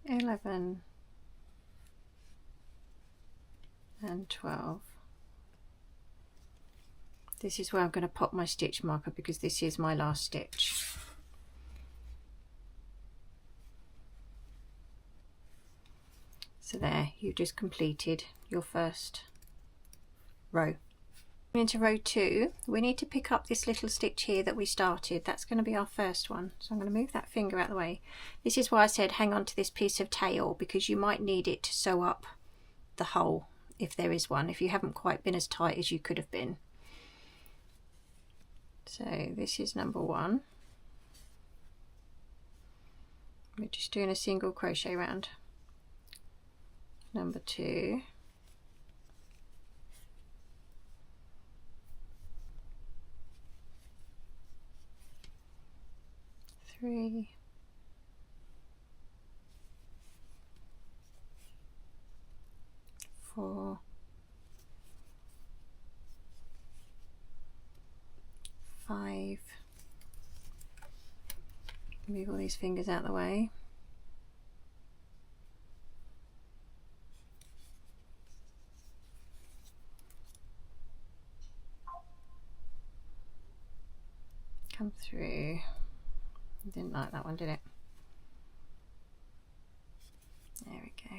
11 and 12. This is where I'm going to pop my stitch marker because this is my last stitch. So there, you've just completed your first row. Into row 2, we need to pick up this little stitch here that we started. That's going to be our first one. So I'm going to move that finger out of the way. This is why I said hang on to this piece of tail, because you might need it to sew up the hole if there is one, if you haven't quite been as tight as you could have been. So this is number 1. We're just doing a single crochet round. Number 2. 3, 4, 5. Move all these fingers out of the way. 3. Didn't like that one, did it? There we go.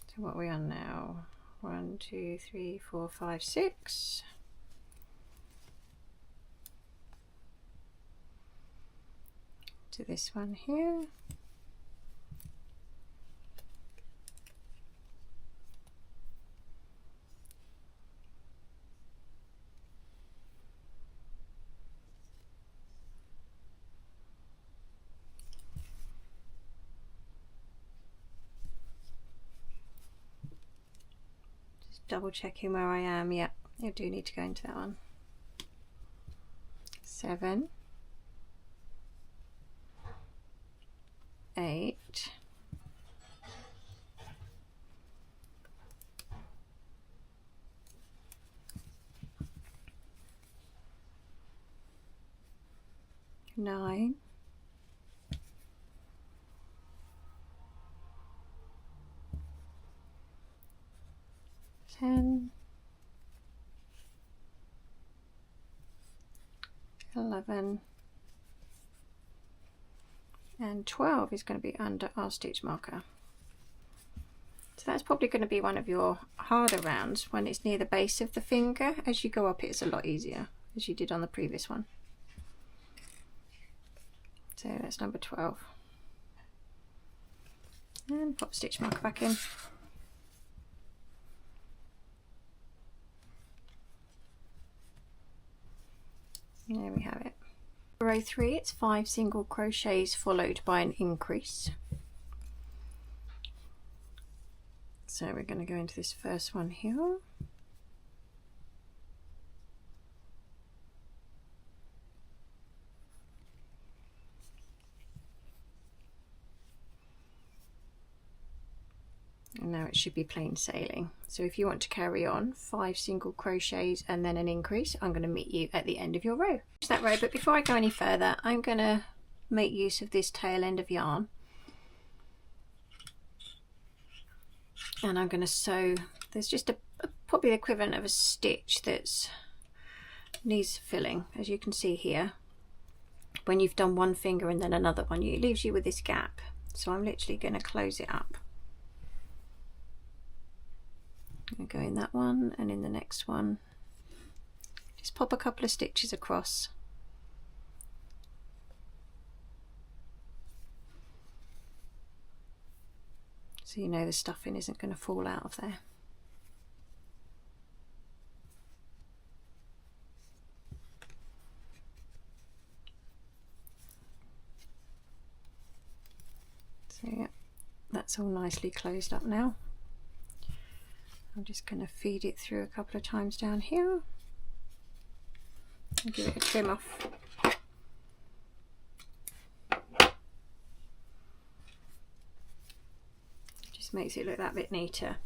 So what are we on now? 1, 2, 3, 4, 5, 6. To this one here. Double checking where I am. Yep, you do need to go into that one. 7, 8, 9, 10, 11, and 12 is going to be under our stitch marker. So that's probably going to be one of your harder rounds when it's near the base of the finger. As you go up, it's a lot easier, as you did on the previous one. So that's number 12. And pop stitch marker back in. There we have it. For row 3, it's 5 single crochets followed by an increase. So we're going to go into this first one here. And now it should be plain sailing. So if you want to carry on, 5 single crochets and then an increase, I'm going to meet you at the end of your row. Just that row, but before I go any further, I'm going to make use of this tail end of yarn. And I'm going to sew, there's just probably the equivalent of a stitch that's needs filling, as you can see here. When you've done one finger and then another one, it leaves you with this gap. So I'm literally going to close it up. I'll go in that one and in the next one. Just pop a couple of stitches across. So you know the stuffing isn't going to fall out of there. So yeah, that's all nicely closed up now. I'm just going to feed it through a couple of times down here and give it a trim off. Just makes it look that bit neater.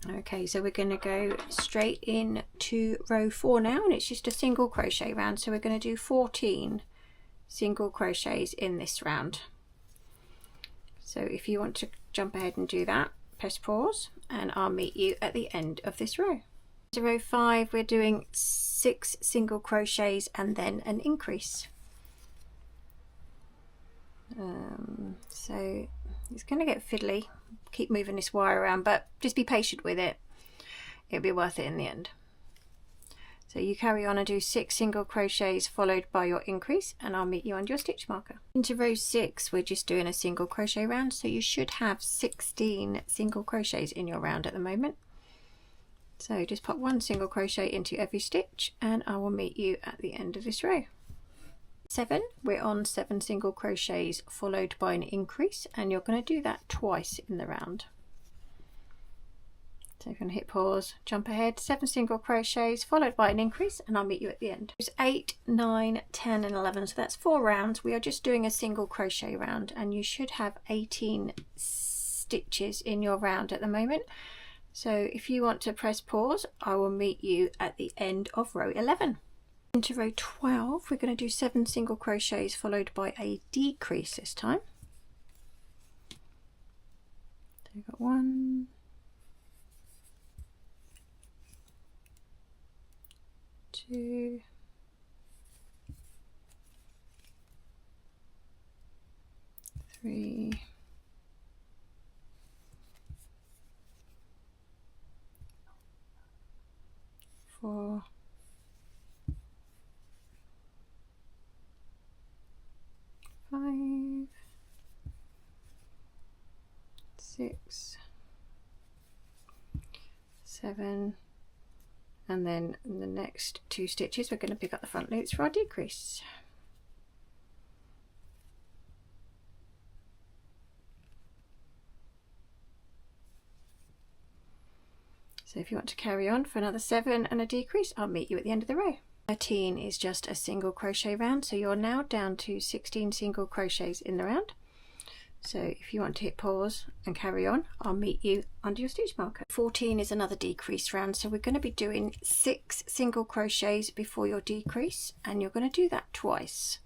Okay, so we're going to go straight in to row 4 now, and it's just a single crochet round. So we're going to do 14 single crochets in this round. So if you want to jump ahead and do that, press pause and I'll meet you at the end of this row. So row 5, we're doing 6 single crochets and then an increase. So it's going to get fiddly, keep moving this wire around, but just be patient with it. It'll be worth it in the end. So you carry on and do 6 single crochets followed by your increase, and I'll meet you on your stitch marker. Into row 6, we're just doing a single crochet round, so you should have 16 single crochets in your round at the moment. So just pop 1 single crochet into every stitch and I will meet you at the end of this row. 7, we're on 7 single crochets followed by an increase, and you're going to do that twice in the round. So you're going to hit pause, jump ahead, 7 single crochets followed by an increase, and I'll meet you at the end. There's 8, 9, 10 and 11, so that's 4 rounds. We are just doing a single crochet round, and you should have 18 stitches in your round at the moment. So if you want to press pause, I will meet you at the end of row 11. Into row 12, we're going to do 7 single crochets followed by a decrease this time. So we've got 1, 2, 3, 4, 5, 6, 7, and then in the next 2 stitches we're going to pick up the front loops for our decrease. So if you want to carry on for another 7 and a decrease, I'll meet you at the end of the row. 13 is just a single crochet round, so you're now down to 16 single crochets in the round. So if you want to hit pause and carry on, I'll meet you under your stitch marker. 14 is another decrease round, so we're going to be doing 6 single crochets before your decrease, and you're going to do that twice.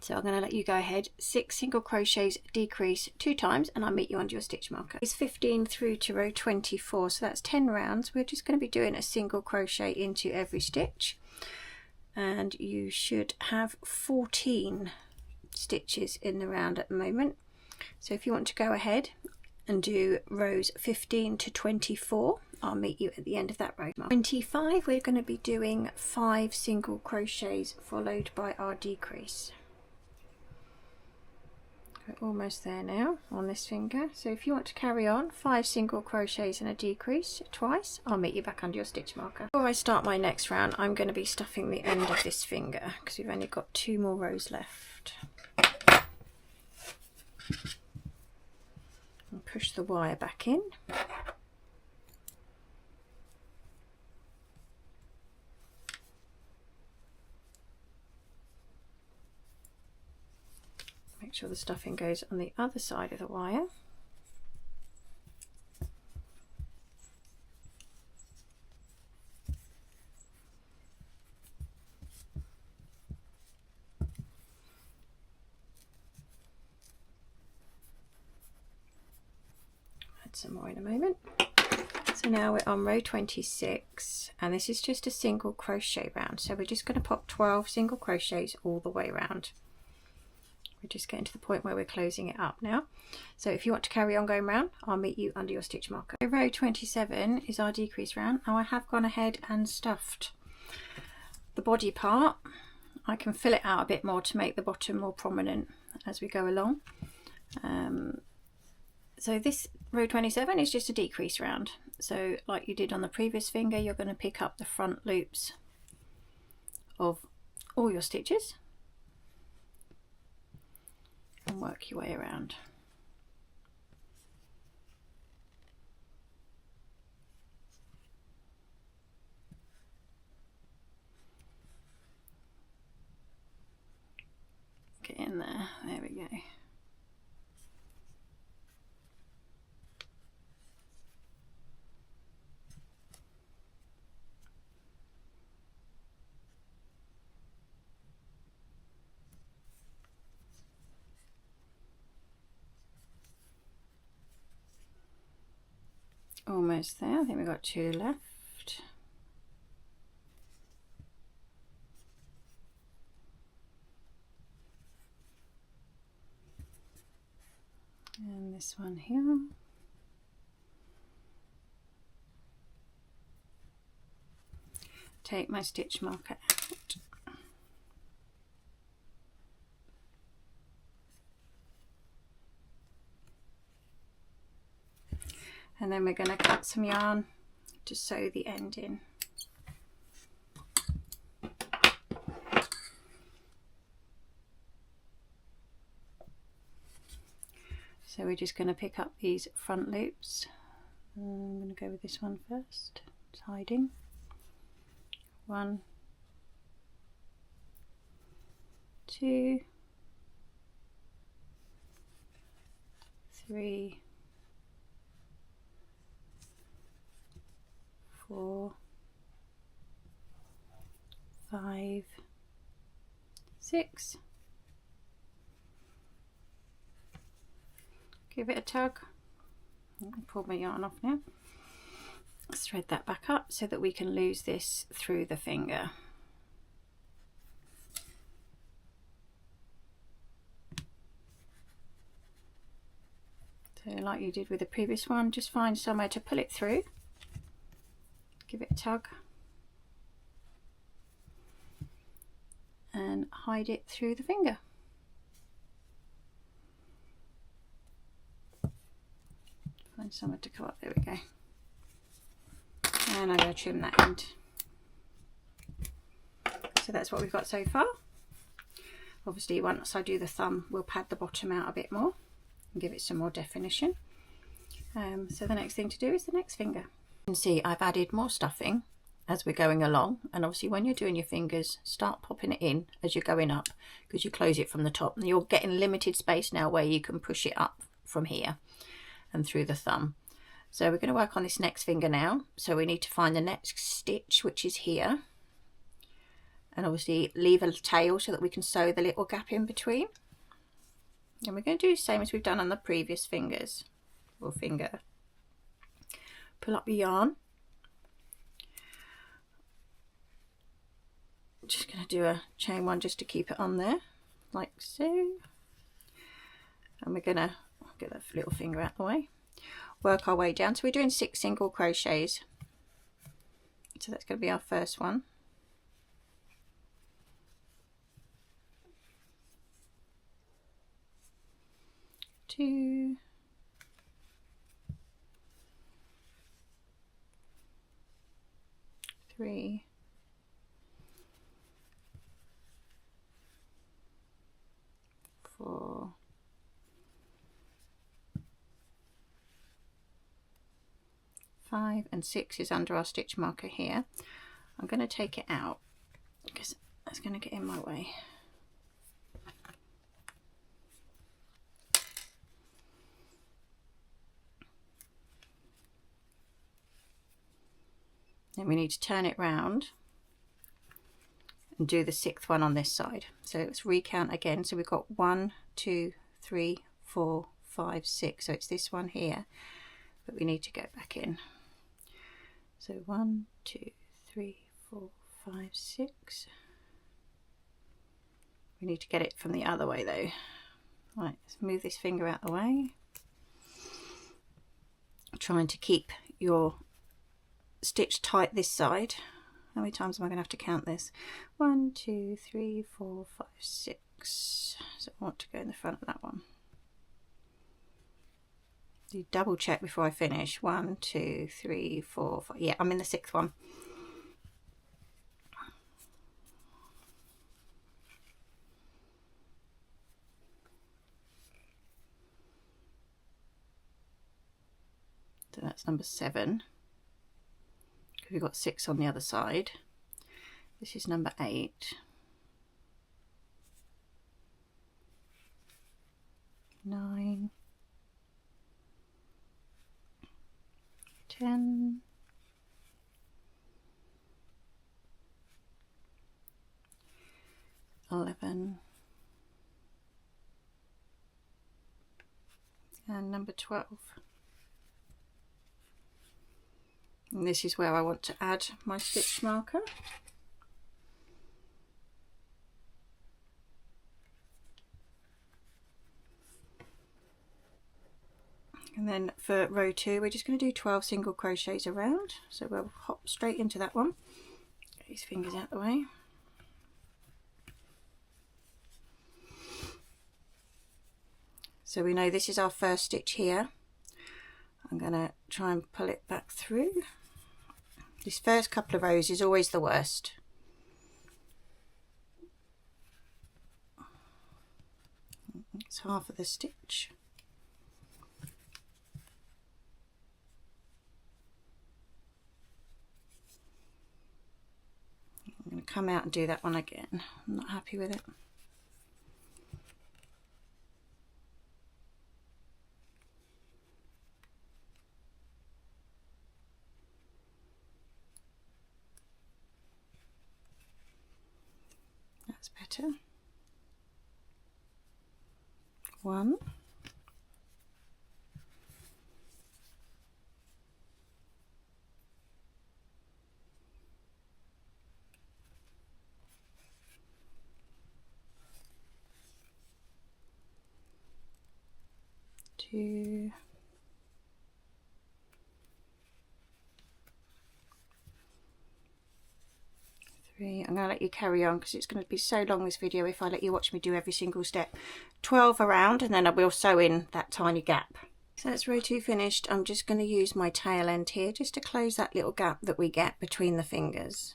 So I'm going to let you go ahead, 6 single crochets, decrease 2 times, and I'll meet you under your stitch marker. It's 15 through to row 24, so that's 10 rounds. We're just going to be doing a single crochet into every stitch, and you should have 14 stitches in the round at the moment. So if you want to go ahead and do rows 15 to 24, I'll meet you at the end of that row. 25, we're going to be doing 5 single crochets followed by our decrease. We're almost there now on this finger, so if you want to carry on 5 single crochets and a decrease twice, I'll meet you back under your stitch marker. Before I start my next round, I'm going to be stuffing the end of this finger because we've only got 2 more rows left. And push the wire back in. Make sure the stuffing goes on the other side of the wire. Add some more in a moment. So now we're on row 26, and this is just a single crochet round. So we're just going to pop 12 single crochets all the way around. We're just getting to the point where we're closing it up now. So if you want to carry on going round, I'll meet you under your stitch marker. So row 27 is our decrease round. Now I have gone ahead and stuffed the body part. I can fill it out a bit more to make the bottom more prominent as we go along. So this row 27 is just a decrease round. So like you did on the previous finger, you're going to pick up the front loops of all your stitches and work your way around. Get in there, there we go. Almost there. I think we've got 2 left. And this one here. Take my stitch marker out. And then we're going to cut some yarn to sew the end in. So we're just going to pick up these front loops. I'm going to go with this one first. It's hiding. 1, 2, 3, 4, 5, 6. Give it a tug. Pull my yarn off now. Let's thread that back up so that we can lose this through the finger. So like you did with the previous one, just find somewhere to pull it through. Give it a tug and hide it through the finger. Find somewhere to come up, there we go. And I'm going to trim that end. So that's what we've got so far. Obviously once I do the thumb, we'll pad the bottom out a bit more and give it some more definition. So the next thing to do is the next finger. You can see I've added more stuffing as we're going along, and obviously when you're doing your fingers, start popping it in as you're going up, because you close it from the top and you're getting limited space now where you can push it up from here and through the thumb. So we're going to work on this next finger now. So we need to find the next stitch, which is here, and obviously leave a tail so that we can sew the little gap in between. And we're going to do the same as we've done on the previous fingers or finger. Pull up your yarn. Just going to do a chain one just to keep it on there, like so. And we're going to get that little finger out of the way. Work our way down. So we're doing 6 single crochets So that's going to be our first one. Two, three, four, five, and six is under our stitch marker here. I'm going to take it out because that's going to get in my way. Then we need to turn it round and do the sixth one on this side. So let's recount again. So we've got 1, 2, 3, 4, 5, 6. So it's this one here, but we need to go back in. So 1, 2, 3, 4, 5, 6. We need to get it from the other way though. Right, let's move this finger out the way. Trying to keep your stitch tight this side. How many times am I going to have to count this? 1, 2, 3, 4, 5, 6. So I want to go in the front of that one. Do double check before I finish. 1, 2, 3, 4, 5. Yeah, I'm in the sixth one. So that's number 7. We've got 6 on the other side. This is number 8. 9. 10. 11. And number 12. And this is where I want to add my stitch marker. And then for row 2 we're just going to do 12 single crochets around. So we'll hop straight into that one. Get these fingers out the way. So we know this is our first stitch here. I'm going to try and pull it back through. This first couple of rows is always the worst. It's half of the stitch. I'm going to come out and do that one again. I'm not happy with it. That's better. 1. 2. 3. I'm going to let you carry on because it's going to be so long, this video, if I let you watch me do every single step. 12 around, and then I will sew in that tiny gap. So that's row 2 finished. I'm just going to use my tail end here just to close that little gap that we get between the fingers.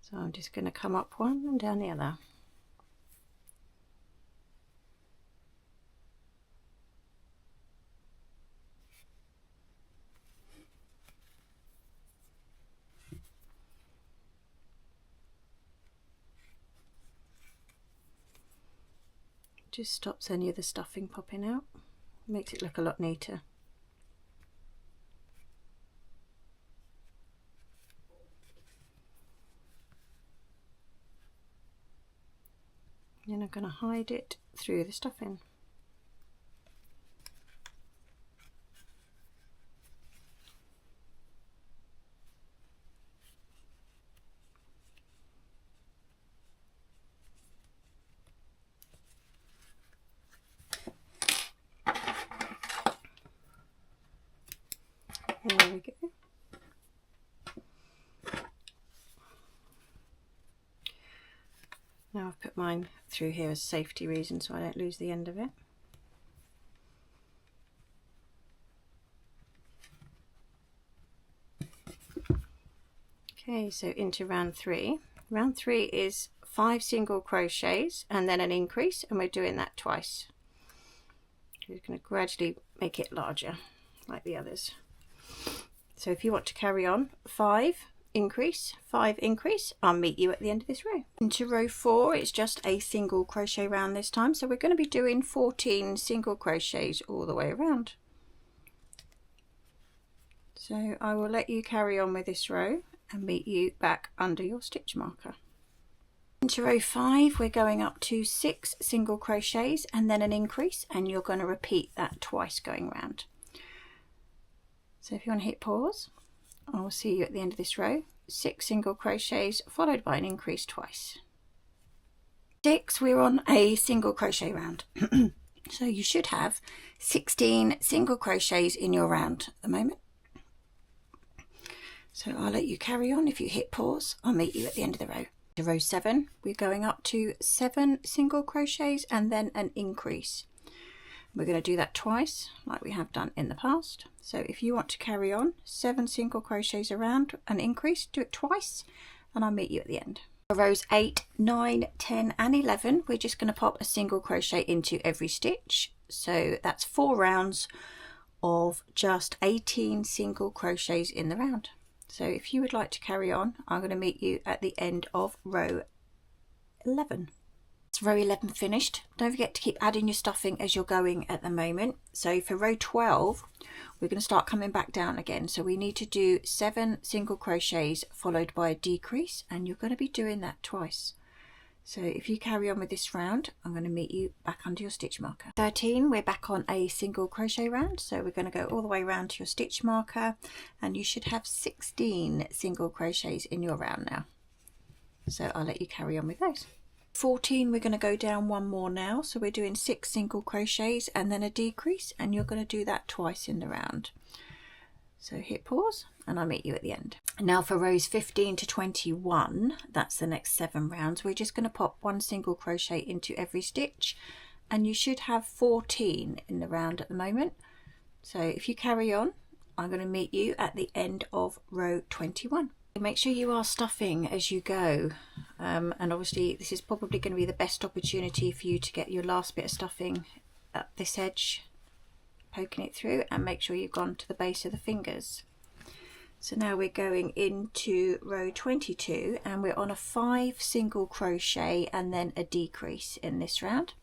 So I'm just going to come up one and down the other. Just stops any of the stuffing popping out. Makes it look a lot neater. Then I'm going to hide it through the stuffing. There we go. Now I've put mine through here as safety reasons so I don't lose the end of it. Okay, so into round 3. Round 3 is 5 single crochets and then an increase, and we're doing that twice. We're going to gradually make it larger like the others. So if you want to carry on, 5 increase, 5 increase, I'll meet you at the end of this row. Into row 4, it's just a single crochet round this time, so we're going to be doing 14 single crochets all the way around. So I will let you carry on with this row and meet you back under your stitch marker. Into row 5, we're going up to 6 single crochets and then an increase, and you're going to repeat that twice going round. So if you want to hit pause, I will see you at the end of this row. 6 single crochets followed by an increase twice. 6, we're on a single crochet round. So you should have 16 single crochets in your round at the moment. So I'll let you carry on. If you hit pause, I'll meet you at the end of the row. To row 7, we're going up to 7 single crochets and then an increase. We're going to do that twice like we have done in the past. So if you want to carry on, 7 single crochets around, an increase, do it twice, and I'll meet you at the end. For rows 8, 9, 10 and 11, we're just going to pop a single crochet into every stitch. So that's 4 rounds of just 18 single crochets in the round. So if you would like to carry on, I'm going to meet you at the end of row 11. That's row 11 finished. Don't forget to keep adding your stuffing as you're going at the moment. So for row 12, we're going to start coming back down again. So we need to do 7 single crochets followed by a decrease, and you're going to be doing that twice. So if you carry on with this round, I'm going to meet you back under your stitch marker. 13, we're back on a single crochet round. So we're going to go all the way around to your stitch marker, and you should have 16 single crochets in your round now. So I'll let you carry on with those. 14, we're going to go down one more now. So we're doing 6 single crochets and then a decrease, and you're going to do that twice in the round. So hit pause and I'll meet you at the end. Now for rows 15 to 21, that's the next 7 rounds, we're just going to pop 1 single crochet into every stitch, and you should have 14 in the round at the moment. So if you carry on, I'm going to meet you at the end of row 21. Make sure you are stuffing as you go, and obviously this is probably going to be the best opportunity for you to get your last bit of stuffing at this edge, poking it through, and make sure you've gone to the base of the fingers. So now we're going into row 22 and we're on a 5 single crochet and then a decrease in this round.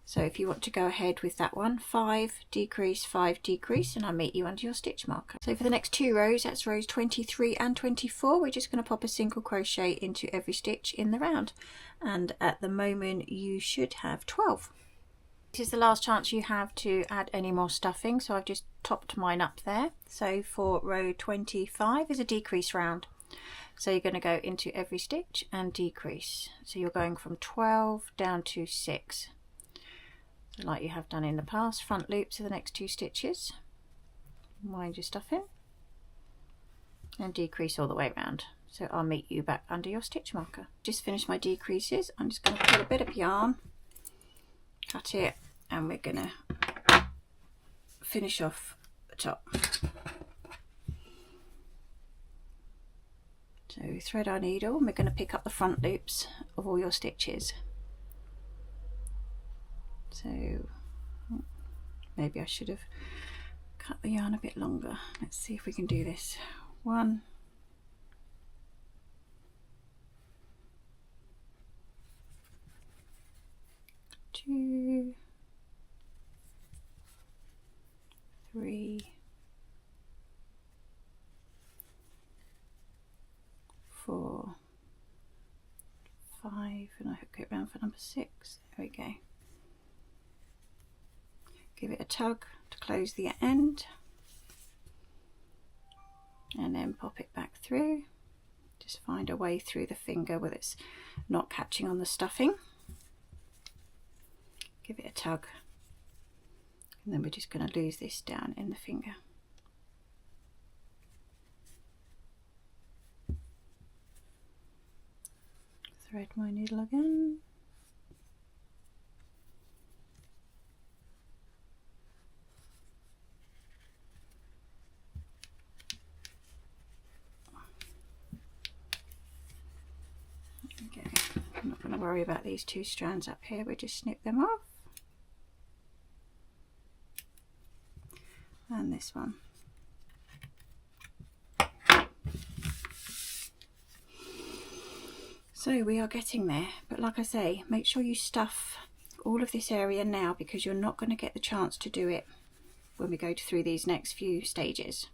So if you want to go ahead with that one, 5 decrease, 5 decrease, and I'll meet you under your stitch marker. So for the next 2 rows, that's rows 23 and 24, we're just going to pop a single crochet into every stitch in the round, and at the moment you should have 12. This is the last chance you have to add any more stuffing, so I've just topped mine up there. So for row 25 is a decrease round. So you're going to go into every stitch and decrease. So you're going from 12 down to 6. Like you have done in the past, front loops are the next 2 stitches. Wind your stuffing and decrease all the way around. So I'll meet you back under your stitch marker. Just finished my decreases. I'm just going to pull a bit of yarn, cut it, and we're going to finish off the top. So thread our needle and we're going to pick up the front loops of all your stitches. So maybe I should have cut the yarn a bit longer. Let's see if we can do this. 1, 2, 3, 4, 5, and I hook it around for number 6. There we go. Give it a tug to close the end and then pop it back through. Just find a way through the finger where it's not catching on the stuffing. Give it a tug, and then we're just going to lose this down in the finger. Thread my needle again. Okay, I'm not going to worry about these two strands up here, we just snip them off. And this one. So we are getting there, but like I say, make sure you stuff all of this area now, because you're not going to get the chance to do it when we go through these next few stages.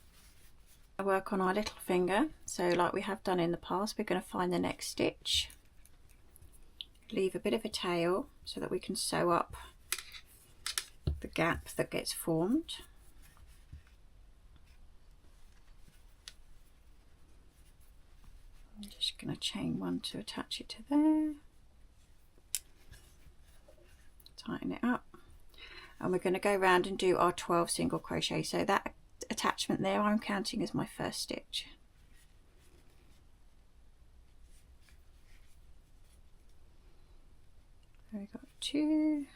I work on our little finger, so like we have done in the past, we're going to find the next stitch, leave a bit of a tail so that we can sew up the gap that gets formed. I'm just going to chain one to attach it to there, tighten it up, and we're going to go around and do our 12 single crochet. So that attachment there I'm counting as my first stitch. So we've got 2,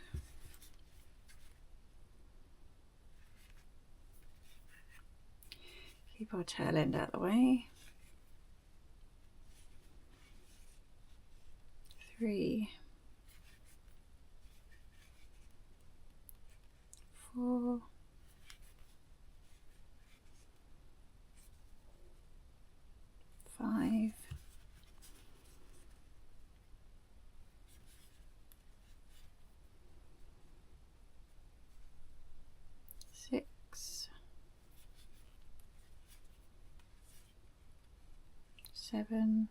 keep our tail end out of the way, 3, 4, 5, 6, 7,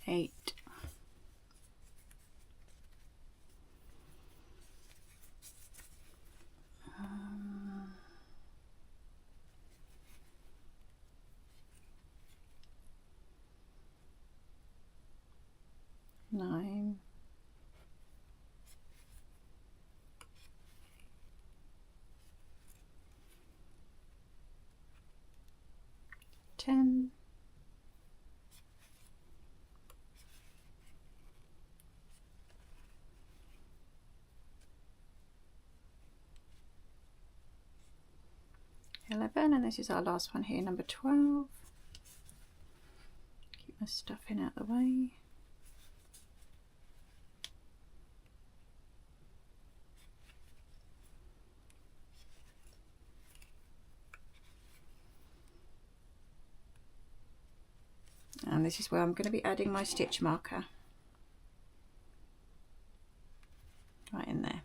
8, 9, 10, 11, and this is our last one here, number 12. Keep my stuffing out of the way. And this is where I'm going to be adding my stitch marker, right in there.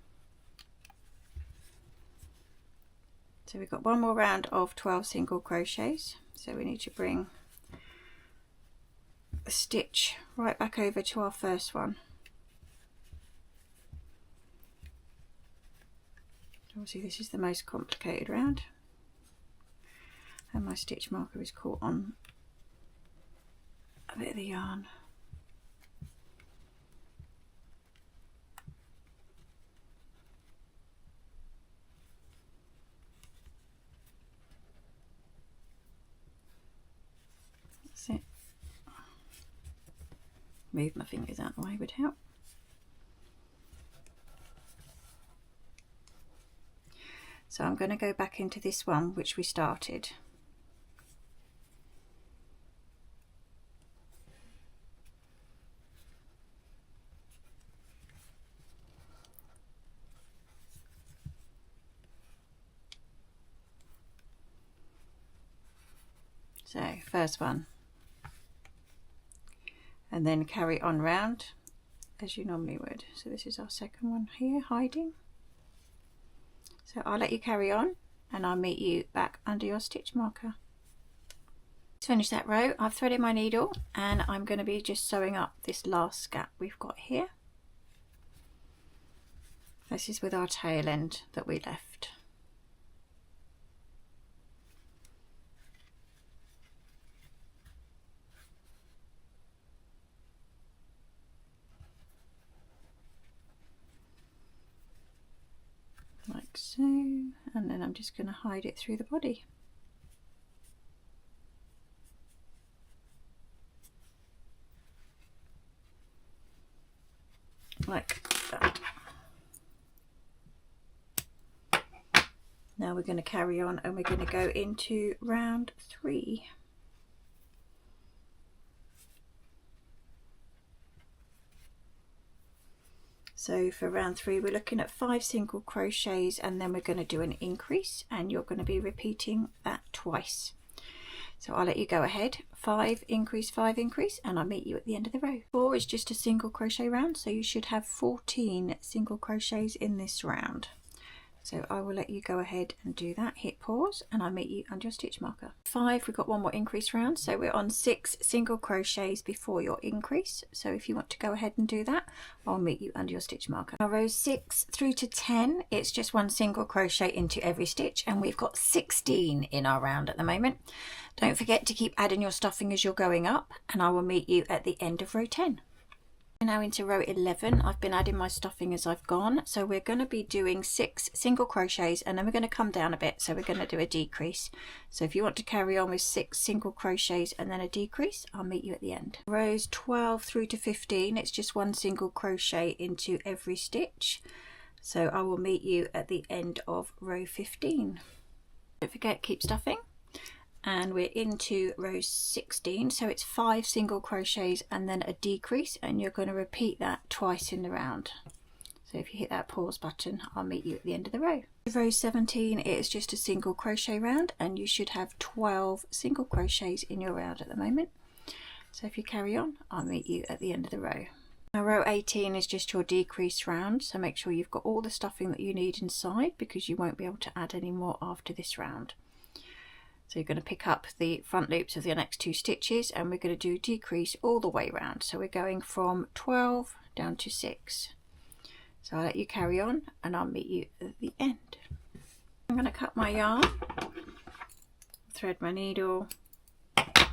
So we've got one more round of 12 single crochets, so we need to bring the stitch right back over to our first one. Obviously this is the most complicated round, and my stitch marker is caught on a bit of the yarn. That's it. Move my fingers out of the way would help. So I'm going to go back into this one which we started. So first one, and then carry on round as you normally would. So this is our second one here, hiding. So I'll let you carry on and I'll meet you back under your stitch marker. To finish that row, I've threaded my needle and I'm going to be just sewing up this last gap we've got here. This is with our tail end that we left. Like so, and then I'm just going to hide it through the body. Now we're going to carry on and we're going to go into round 3. So for round 3 we're looking at 5 single crochets, and then we're going to do an increase, and you're going to be repeating that twice. So I'll let you go ahead. 5 increase, 5 increase, and I'll meet you at the end of the row. 4 is just a single crochet round, so you should have 14 single crochets in this round. So I will let you go ahead and do that. Hit pause and I'll meet you under your stitch marker. 5, we've got one more increase round, so we're on 6 single crochets before your increase. So if you want to go ahead and do that, I'll meet you under your stitch marker. Now rows 6 through to 10, it's just one single crochet into every stitch, and we've got 16 in our round at the moment. Don't forget to keep adding your stuffing as you're going up, and I will meet you at the end of row 10. We're now into row 11. I've been adding my stuffing as I've gone, so we're going to be doing 6 single crochets, and then we're going to come down a bit, so we're going to do a decrease. So if you want to carry on with 6 single crochets and then a decrease, I'll meet you at the end. Rows 12 through to 15, it's just one single crochet into every stitch, so I will meet you at the end of row 15. Don't forget, keep stuffing. And we're into row 16, so it's 5 single crochets and then a decrease, and you're going to repeat that twice in the round. So if you hit that pause button, I'll meet you at the end of the row. Row 17, it is just a single crochet round, and you should have 12 single crochets in your round at the moment. So if you carry on, I'll meet you at the end of the row. Now row 18 is just your decrease round, so make sure you've got all the stuffing that you need inside, because you won't be able to add any more after this round. So you're going to pick up the front loops of the next 2 stitches, and we're going to do decrease all the way round. So we're going from 12 down to 6. So I'll let you carry on and I'll meet you at the end. I'm going to cut my yarn, thread my needle, and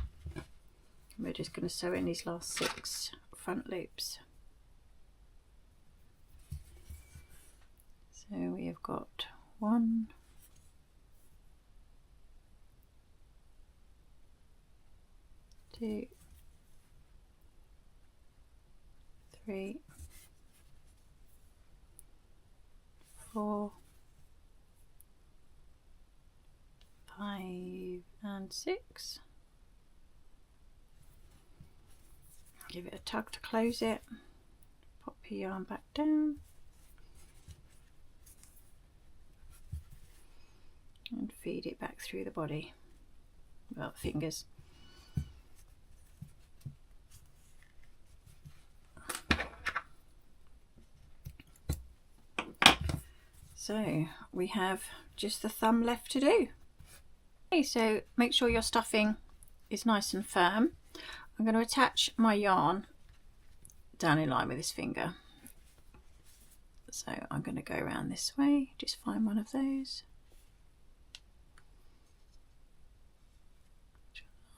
we're just going to sew in these last 6 front loops. So we have got 1, 2, 3, 4, 5 and 6. Give it a tug to close it. Pop your yarn back down and feed it back through the body, well, the fingers. So we have just the thumb left to do. Okay, so make sure your stuffing is nice and firm. I'm going to attach my yarn down in line with this finger. So I'm going to go around this way, just find one of those.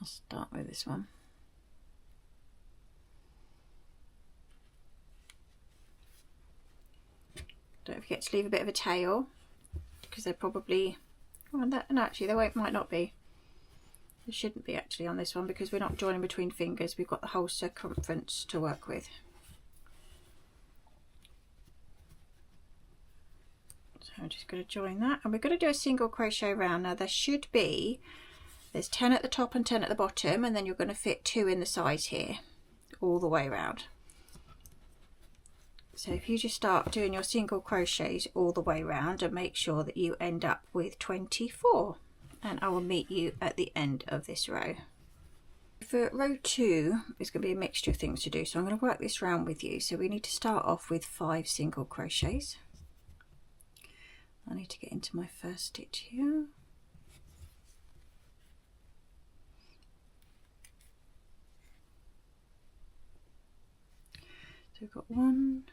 I'll start with this one. Don't forget to leave a bit of a tail, because they're probably, well, no, actually they might not be. There shouldn't be actually on this one, because we're not joining between fingers. We've got the whole circumference to work with. So I'm just going to join that, and we're going to do a single crochet round. Now there should be, there's 10 at the top and 10 at the bottom, and then you're going to fit 2 in the sides here all the way around. So if you just start doing your single crochets all the way around, and make sure that you end up with 24, and I will meet you at the end of this row. For row 2, it's going to be a mixture of things to do, so I'm going to work this round with you. So we need to start off with 5 single crochets. I need to get into my first stitch here. So we've got 1.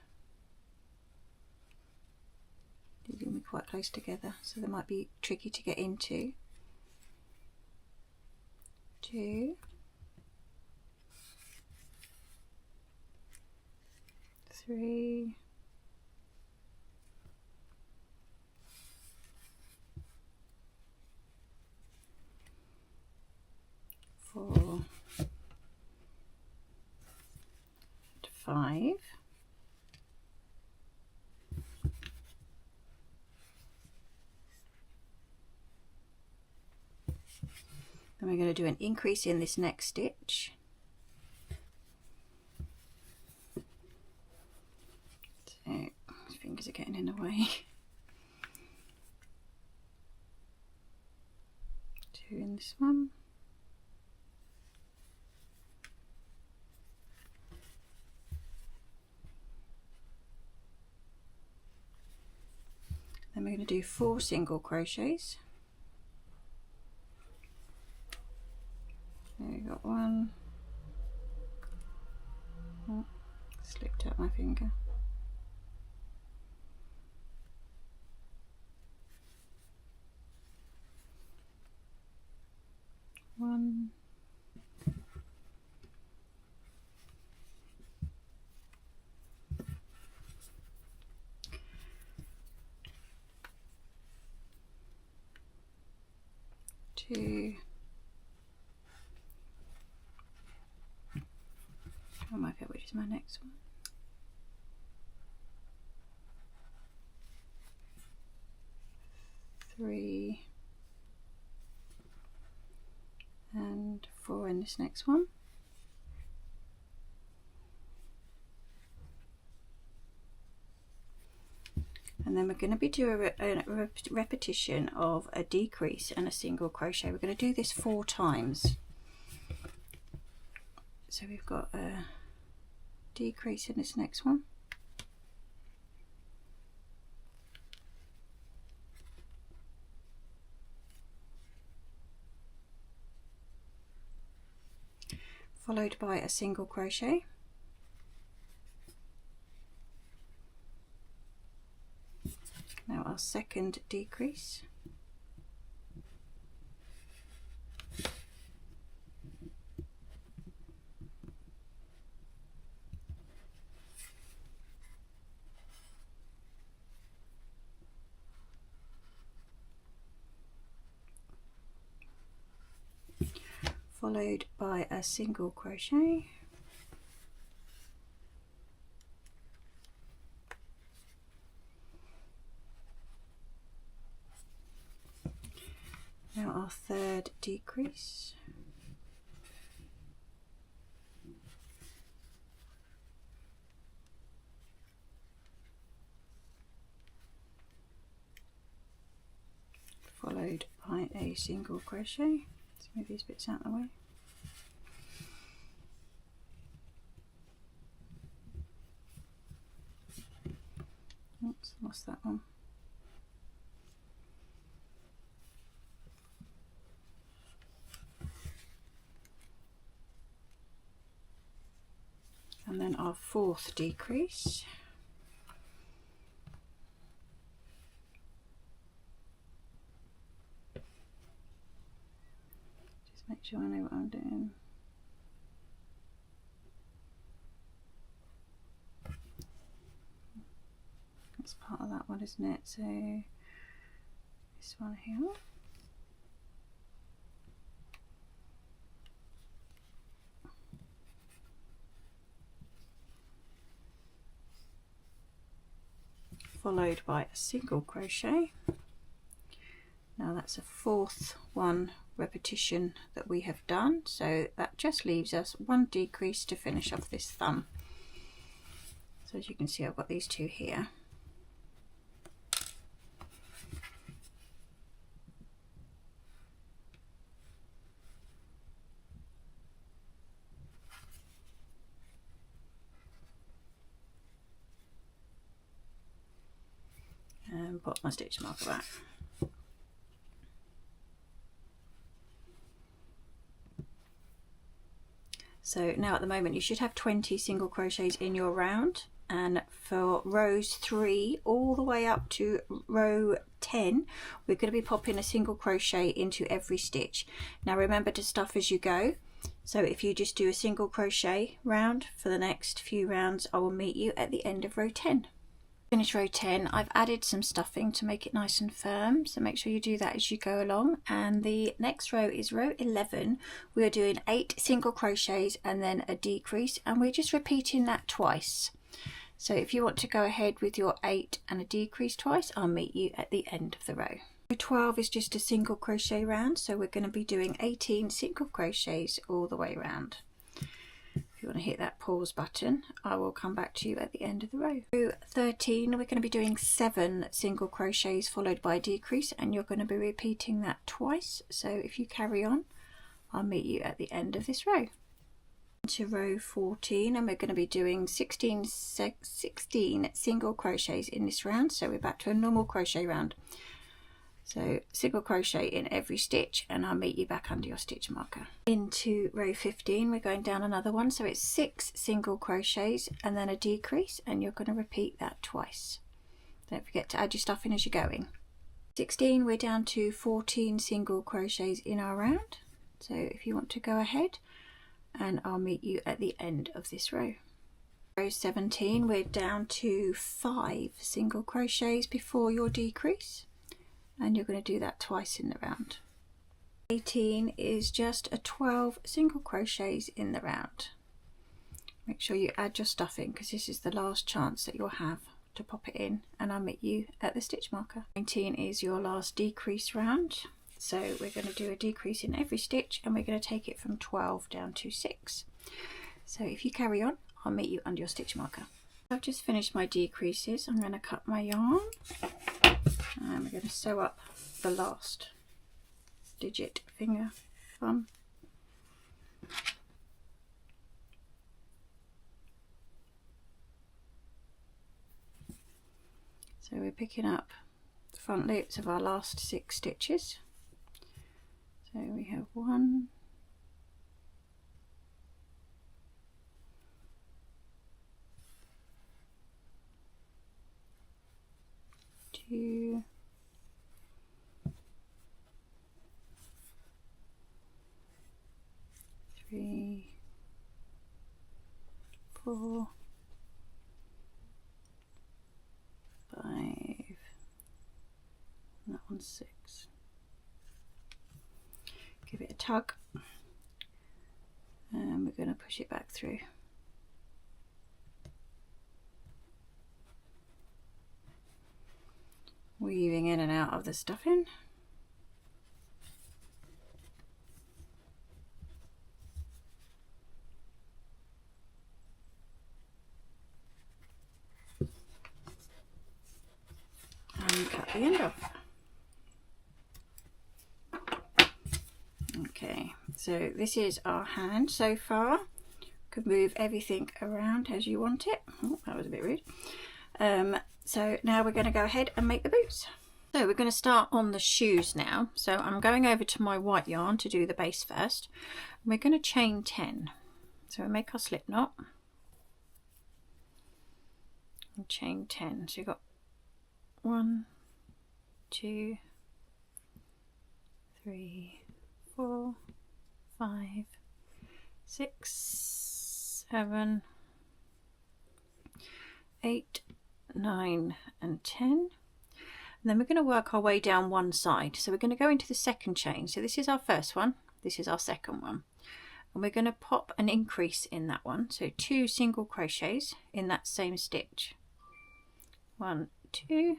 These are going to be quite close together, so they might be tricky to get into. 2, 3, 4, 5. Then we're going to do an increase in this next stitch. So my fingers are getting in the way. 2 in this one. Then we're going to do 4 single crochets. There we got 1. Oh, slipped out my finger. 1. 2. I'll work out which is my next one. 3 and 4 in this next one. And then we're going to be doing a repetition of a decrease and a single crochet. We're going to do this 4 times. So we've got a decrease in this next one. Followed by a single crochet. Now our second decrease. Followed by a single crochet. Now our third decrease. Followed by a single crochet. Let's move these bits out of the way. Oops, lost that one. And then our fourth decrease. Just make sure I know what I'm doing. That's part of that one, isn't it? So this one here. Followed by a single crochet. Now that's a 4th one repetition that we have done, so that just leaves us 1 decrease to finish off this thumb. So as you can see, I've got these 2 here. And put my stitch marker back. So now at the moment you should have 20 single crochets in your round, and for rows 3 all the way up to row 10 we're going to be popping a single crochet into every stitch. Now remember to stuff as you go, so if you just do a single crochet round for the next few rounds, I will meet you at the end of row 10. Finish row 10, I've added some stuffing to make it nice and firm, so make sure you do that as you go along. And the next row is row 11. We are doing 8 single crochets and then a decrease, and we're just repeating that twice. So if you want to go ahead with your 8 and a decrease twice, I'll meet you at the end of the row. Row 12 is just a single crochet round, so we're going to be doing 18 single crochets all the way around. If you want to hit that pause button, I will come back to you at the end of the row. Row 13, we're going to be doing 7 single crochets followed by a decrease, and you're going to be repeating that twice. So if you carry on, I'll meet you at the end of this row. To row 14, and we're going to be doing 16 single crochets in this round, so we're back to a normal crochet round. So single crochet in every stitch, and I'll meet you back under your stitch marker. Into row 15, we're going down another one, so it's 6 single crochets and then a decrease, and you're going to repeat that twice. Don't forget to add your stuff in as you're going. 16, we're down to 14 single crochets in our round, so if you want to go ahead, and I'll meet you at the end of this row. Row 17, we're down to 5 single crochets before your decrease, and you're going to do that twice in the round. 18 is just a 12 single crochets in the round. Make sure you add your stuff in, because this is the last chance that you'll have to pop it in, and I'll meet you at the stitch marker. 19 is your last decrease round. So we're going to do a decrease in every stitch, and we're going to take it from 12 down to 6. So if you carry on, I'll meet you under your stitch marker. I've just finished my decreases. I'm going to cut my yarn, and we're going to sew up the last digit finger thumb. So we're picking up the front loops of our last 6 stitches. So we have 1, 2, 3, 4, 5, and that one's 6. Give it a tug, and we're going to push it back through. Weaving in and out of the stuffing. And cut the end off. Okay, so this is our hand so far. You can move everything around as you want it. Oh, that was a bit rude. So now we're going to go ahead and make the boots. So we're going to start on the shoes now. So I'm going over to my white yarn to do the base first. We're going to chain 10. So we make our slip knot and chain 10. So you've got 1, 2, 3, 4, 5, 6, 7, 8, 9 and 10. And then we're going to work our way down one side. So we're going to go into the second chain. So this is our first one, this is our second one, and we're going to pop an increase in that one. So 2 single crochets in that same stitch. 1, 2,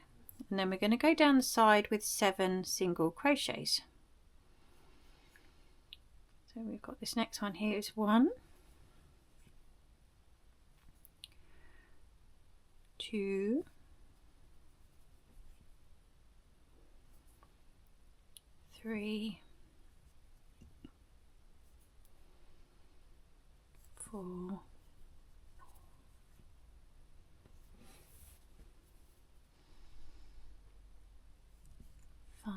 and then we're going to go down the side with 7 single crochets. So we've got this next one here is 1, 2, 3, 4, 5,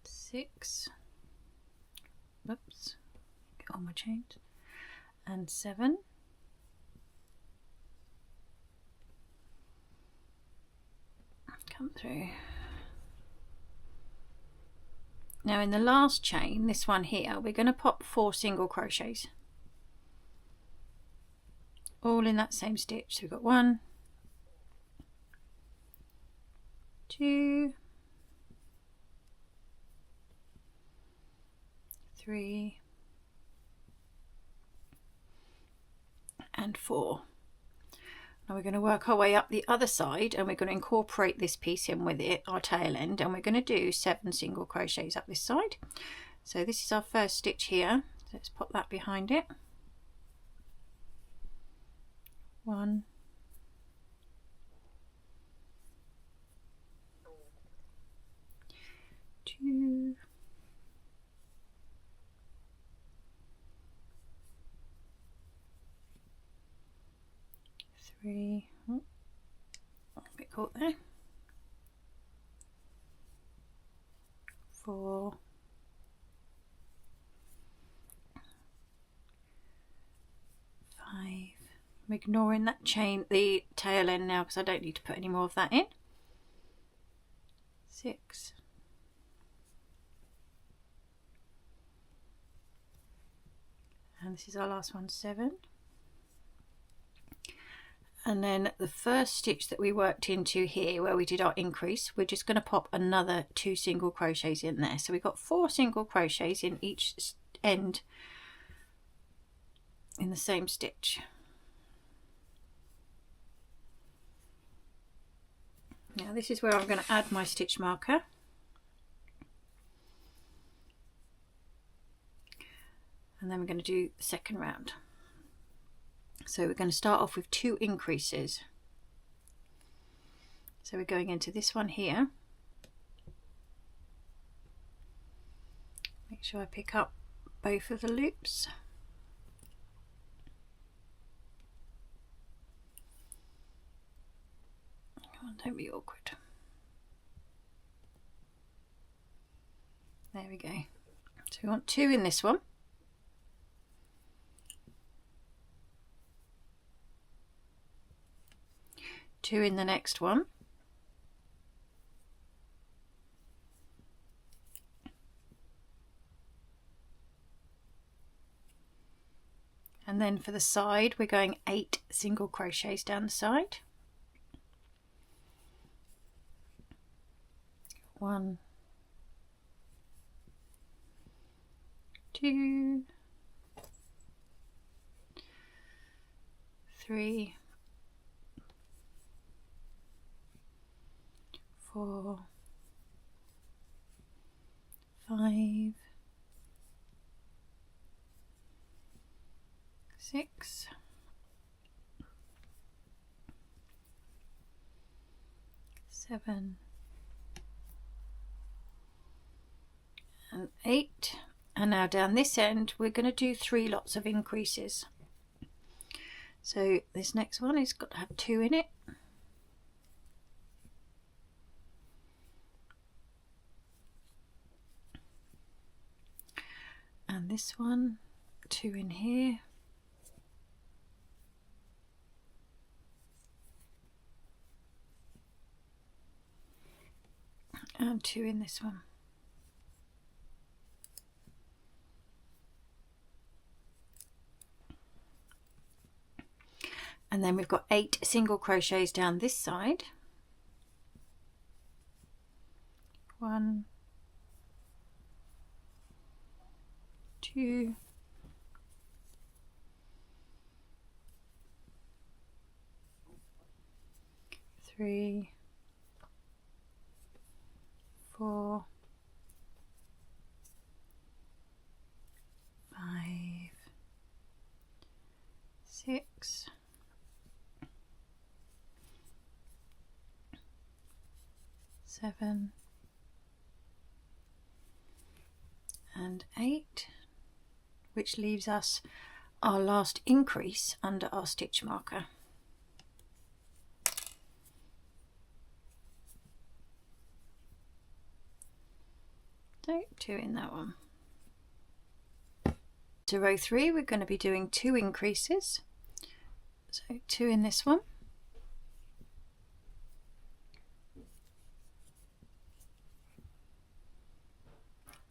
6, whoops, get on my chains, and 7, come through. Now in the last chain, this one here, we're going to pop 4 single crochets, all in that same stitch. So we've got 1, 2, 3 and 4. Now we're going to work our way up the other side, and we're going to incorporate this piece in with it, our tail end, and we're going to do 7 single crochets up this side. So this is our first stitch here. So let's pop that behind it. 1, 2, 3, oh, a bit caught there, 4, 5. I'm ignoring that chain, the tail end now, because I don't need to put any more of that in. 6, and this is our last one, 7. And then the first stitch that we worked into here where we did our increase, we're just going to pop another 2 single crochets in there. So we've got 4 single crochets in each end in the same stitch. Now this is where I'm going to add my stitch marker. And then we're going to do the second round. So we're going to start off with 2 increases. So we're going into this one here. Make sure I pick up both of the loops. Come on, don't be awkward. There we go. So we want 2 in this one. 2 in the next one, and then for the side we're going 8 single crochets down the side. 1, 2, 3, 4, 5, 6, 7, and 8. And now down this end we're going to do 3 lots of increases. So this next one has got to have 2 in it. And this one, 2 in here. And 2 in this one. And then we've got 8 single crochets down this side. 1, 2, 3, 4, 5, 6, 7, and 8, which leaves us our last increase under our stitch marker. So 2 in that one. To row 3 we're going to be doing 2 increases. So 2 in this one.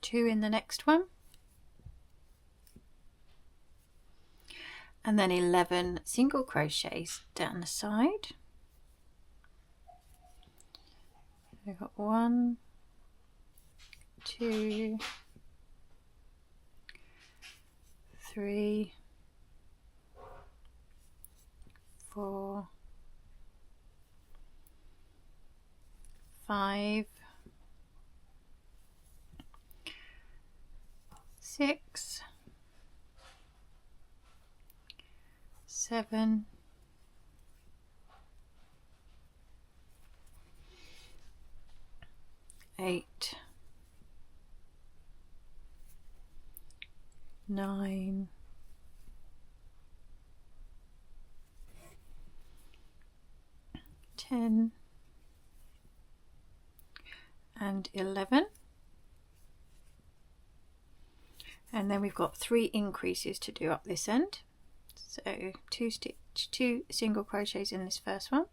2 in the next one, and then 11 single crochets down the side. We've got 1, 2, 3, 4, 5, 6, 7, 8, 9, 10 and 11, and then we've got 3 increases to do up this end. So 2 single crochets in this first one,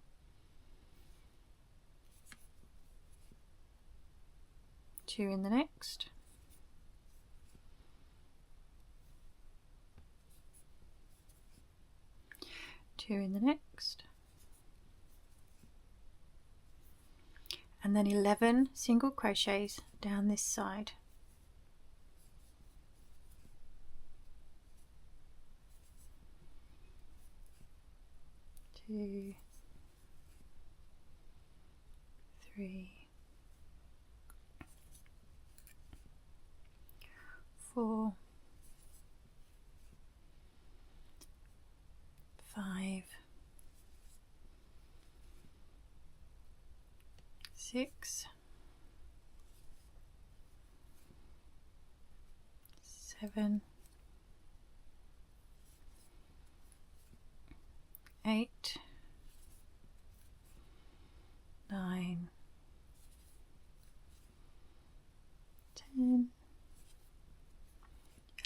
2 in the next, 2 in the next, and then 11 single crochets down this side. 2, 3, 4, 5, 6, 7, 8, 9, 10,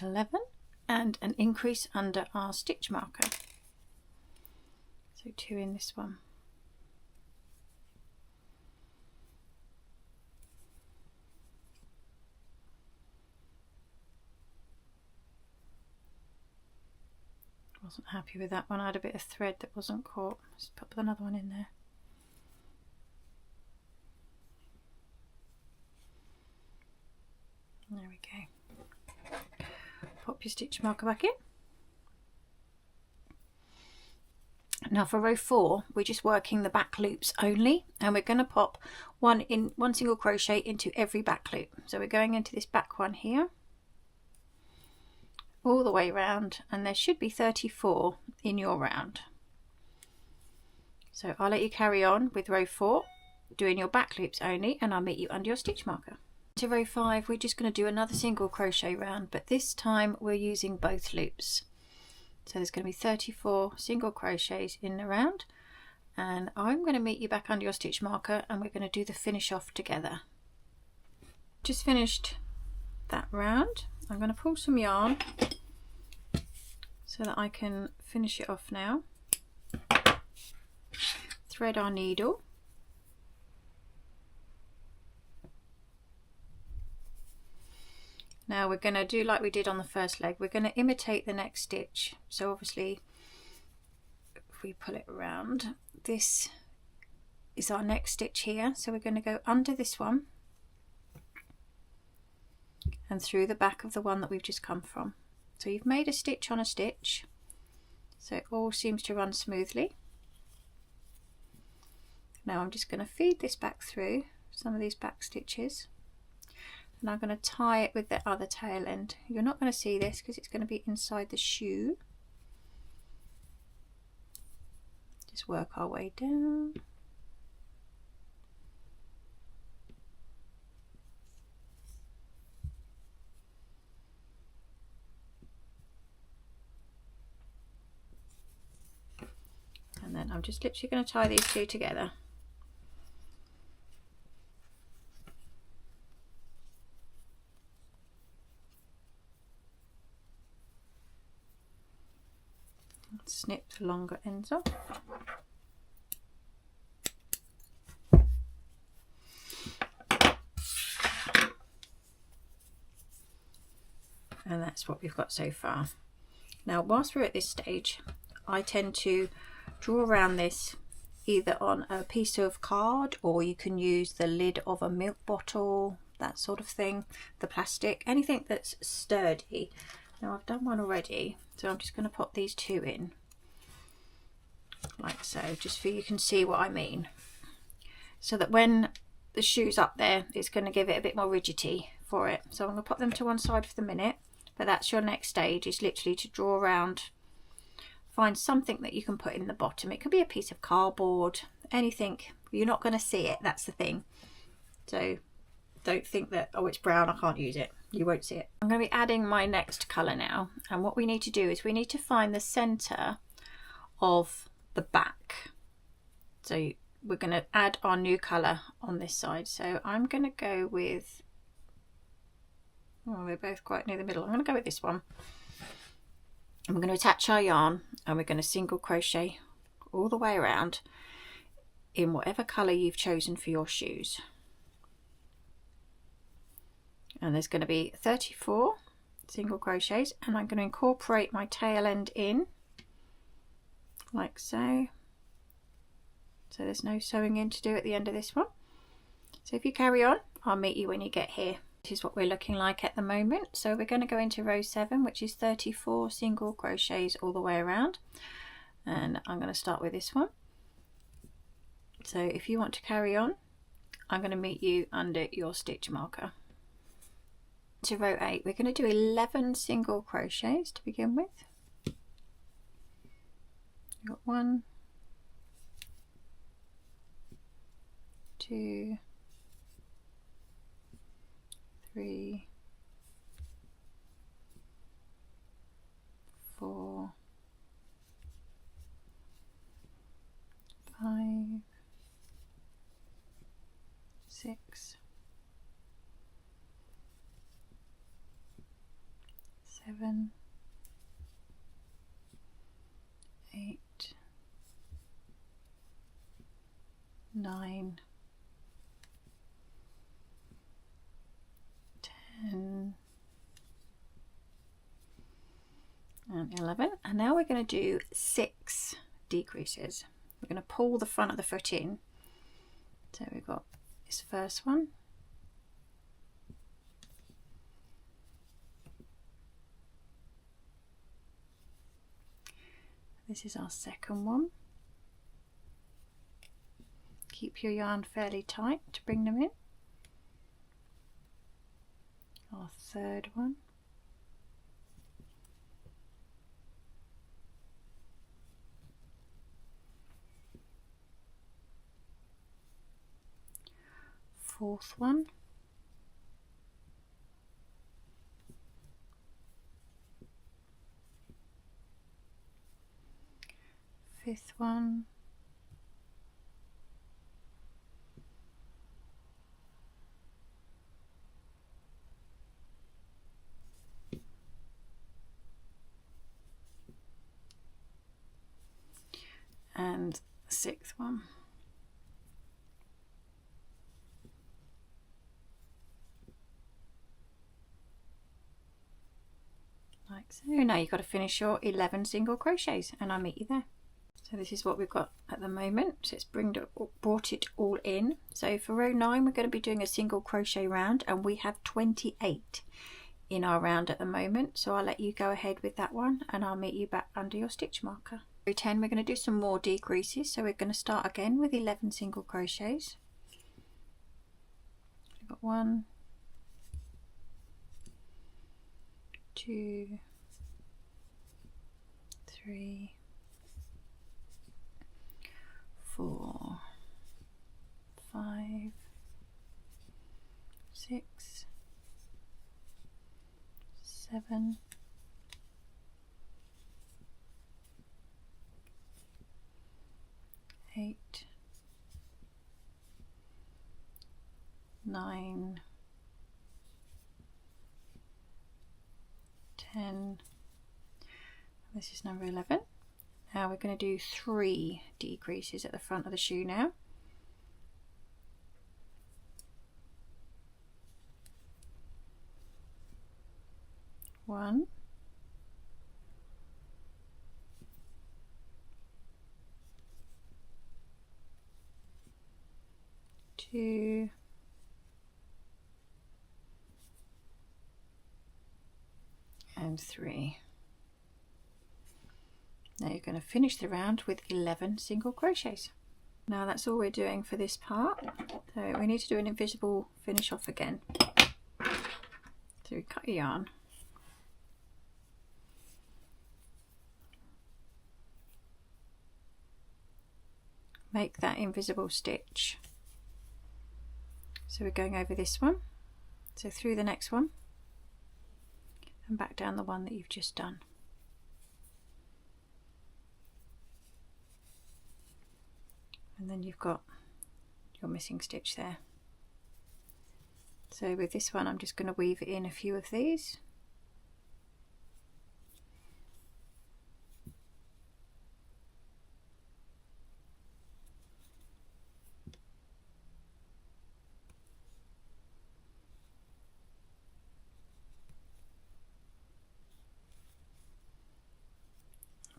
11, and an increase under our stitch marker. So 2 in this one. Wasn't happy with that one. I had a bit of thread that wasn't caught. Let's put another one in there. There we go. Pop your stitch marker back in. Now for row 4, we're just working the back loops only, and we're going to pop one single crochet into every back loop. So we're going into this back one here, all the way around, and there should be 34 in your round. So I'll let you carry on with row 4, doing your back loops only, and I'll meet you under your stitch marker. To row 5, we're just going to do another single crochet round, but this time we're using both loops. So there's going to be 34 single crochets in the round, and I'm going to meet you back under your stitch marker, and we're going to do the finish off together. Just finished that round. I'm going to pull some yarn so that I can finish it off now. Thread our needle. Now we're going to do like we did on the first leg. We're going to imitate the next stitch. So obviously if we pull it around, this is our next stitch here. So we're going to go under this one and through the back of the one that we've just come from. So you've made a stitch on a stitch, so it all seems to run smoothly. Now I'm just going to feed this back through some of these back stitches, and I'm going to tie it with the other tail end. You're not going to see this because it's going to be inside the shoe. Just work our way down. And then I'm just literally going to tie these two together. Snip the longer ends off. And that's what we've got so far. Now whilst we're at this stage, I tend to draw around this either on a piece of card, or you can use the lid of a milk bottle, that sort of thing, the plastic, anything that's sturdy. Now I've done one already, so I'm just going to pop these two in like so, just so you can see what I mean, so that when the shoes up there, it's going to give it a bit more rigidity for it. So I'm going to put them to one side for the minute, but that's your next stage, is literally to draw around, find something that you can put in the bottom. It could be a piece of cardboard, anything. You're not going to see it, that's the thing. So don't think that, oh, it's brown, I can't use it. You won't see it. I'm going to be adding my next colour now, and what we need to do is we need to find the centre of the back. So we're going to add our new colour on this side. So I'm going to go with, oh, we're both quite near the middle. I'm going to go with this one. And we're going to attach our yarn, and we're going to single crochet all the way around in whatever colour you've chosen for your shoes. And there's going to be 34 single crochets, and I'm going to incorporate my tail end in like so. So there's no sewing in to do at the end of this one. So if you carry on, I'll meet you when you get here. This is what we're looking like at the moment. So we're going to go into row 7, which is 34 single crochets all the way around, and I'm going to start with this one. So if you want to carry on, I'm going to meet you under your stitch marker. To row 8, we're going to do 11 single crochets to begin with. We've got 1, 2, 3, 4, 5, 6, 7, 8, 9, 10 and 11. And now we're going to do 6 decreases. We're going to pull the front of the foot in. So we've got this first one, this is our second one. Keep your yarn fairly tight to bring them in. Our third one. Fourth one. Fifth one. And sixth one. Like so. Now you've got to finish your 11 single crochets, and I'll meet you there. So this is what we've got at the moment. So it's brought it all in. So for row 9, we're going to be doing a single crochet round, and we have 28 in our round at the moment. So I'll let you go ahead with that one, and I'll meet you back under your stitch marker. Row 10, we're going to do some more decreases. So we're going to start again with 11 single crochets. We've got 1, 2, 3, 4, 5, 6, 7, 8, 9, 10. This is number 11. Now we're going to do 3 decreases at the front of the shoe now. 1, 2, and 3. Now you're going to finish the round with 11 single crochets. Now that's all we're doing for this part, so we need to do an invisible finish off again. So we cut your yarn, make that invisible stitch. So we're going over this one, so through the next one and back down the one that you've just done. And then you've got your missing stitch there. So with this one I'm just going to weave in a few of these.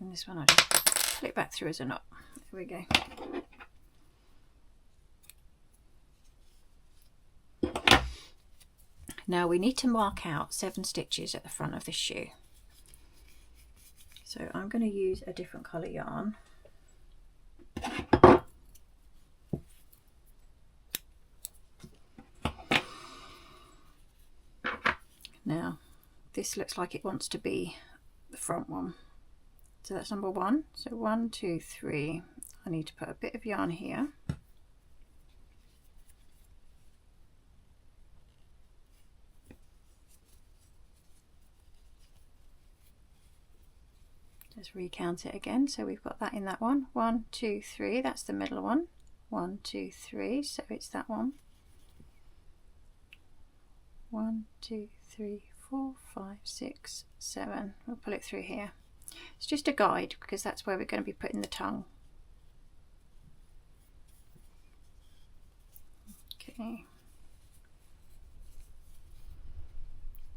And this one I'll just flip back through as a knot. There we go. Now we need to mark out 7 stitches at the front of this shoe. So I'm going to use a different colour yarn. Now this looks like it wants to be the front one. So that's number 1. So 1, 2, 3. I need to put a bit of yarn here. Just recount it again. So we've got that in that one. 1, 2, 3. That's the middle one. 1, 2, 3. So it's that one. 1, 2, 3, 4, 5, 6, 7. We'll pull it through here. It's just a guide because that's where we're going to be putting the tongue. Okay.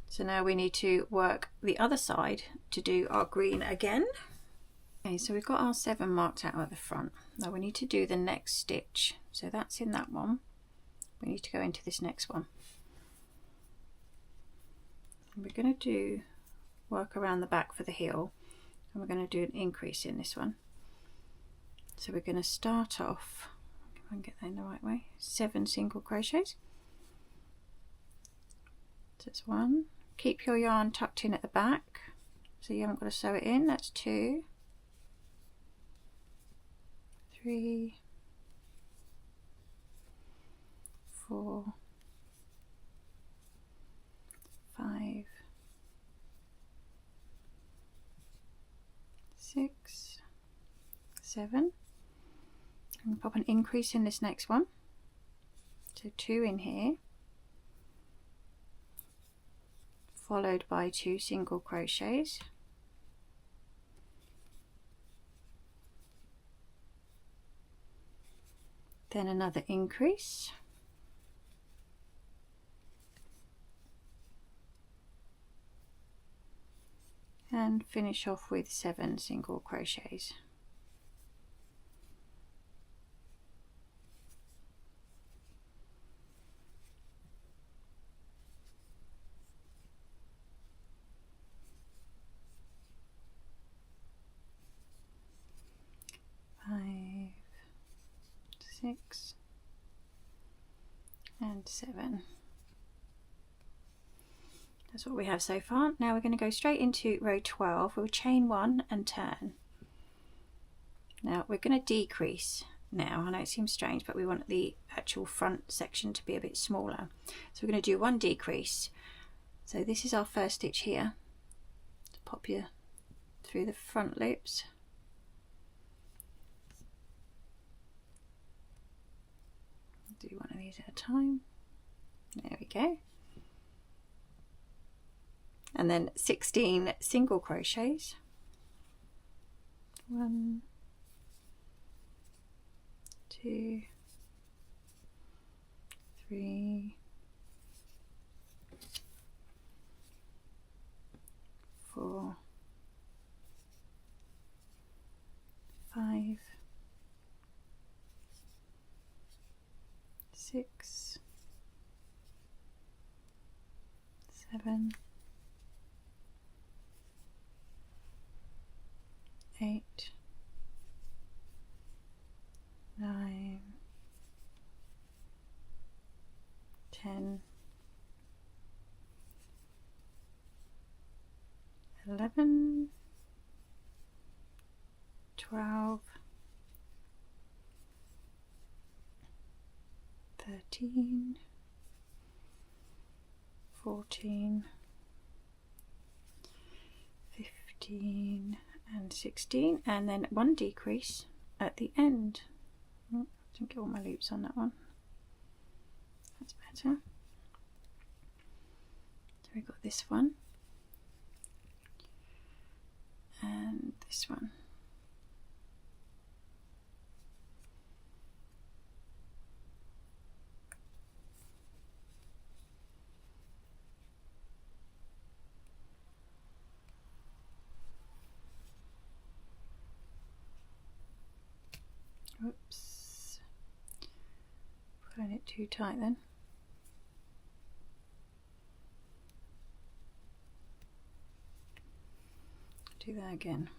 So now we need to work the other side to do our green again. Okay, so we've got our 7 marked out at the front. Now we need to do the next stitch. So that's in that one. We need to go into this next one. And we're going to do work around the back for the heel, and we're going to do an increase in this one. So we're going to start off, if I can get that in the right way, 7 single crochets. So it's 1. Keep your yarn tucked in at the back so you haven't got to sew it in. That's 2, 3, 4, 5, 6, 7. And pop an increase in this next one. So 2 in here, followed by 2 single crochets. Then another increase. And finish off with 7 single crochets. Five, 6, and 7. That's what we have so far. Now we're going to go straight into row 12. We'll chain 1 and turn. Now we're going to decrease now. I know it seems strange, but we want the actual front section to be a bit smaller. So we're going to do 1 decrease. So this is our first stitch here. To pop you through the front loops. Do one of these at a time. There we go. And then 16 single crochets. 1, 2, 3, 4, 5, 6, 7, 8, 9, 13, 14, 15 and 16, and then 1 decrease at the end. Oh, didn't get all my loops on that one. That's better. So we've got this one and this one. Oops, pulling it too tight then. Do that again.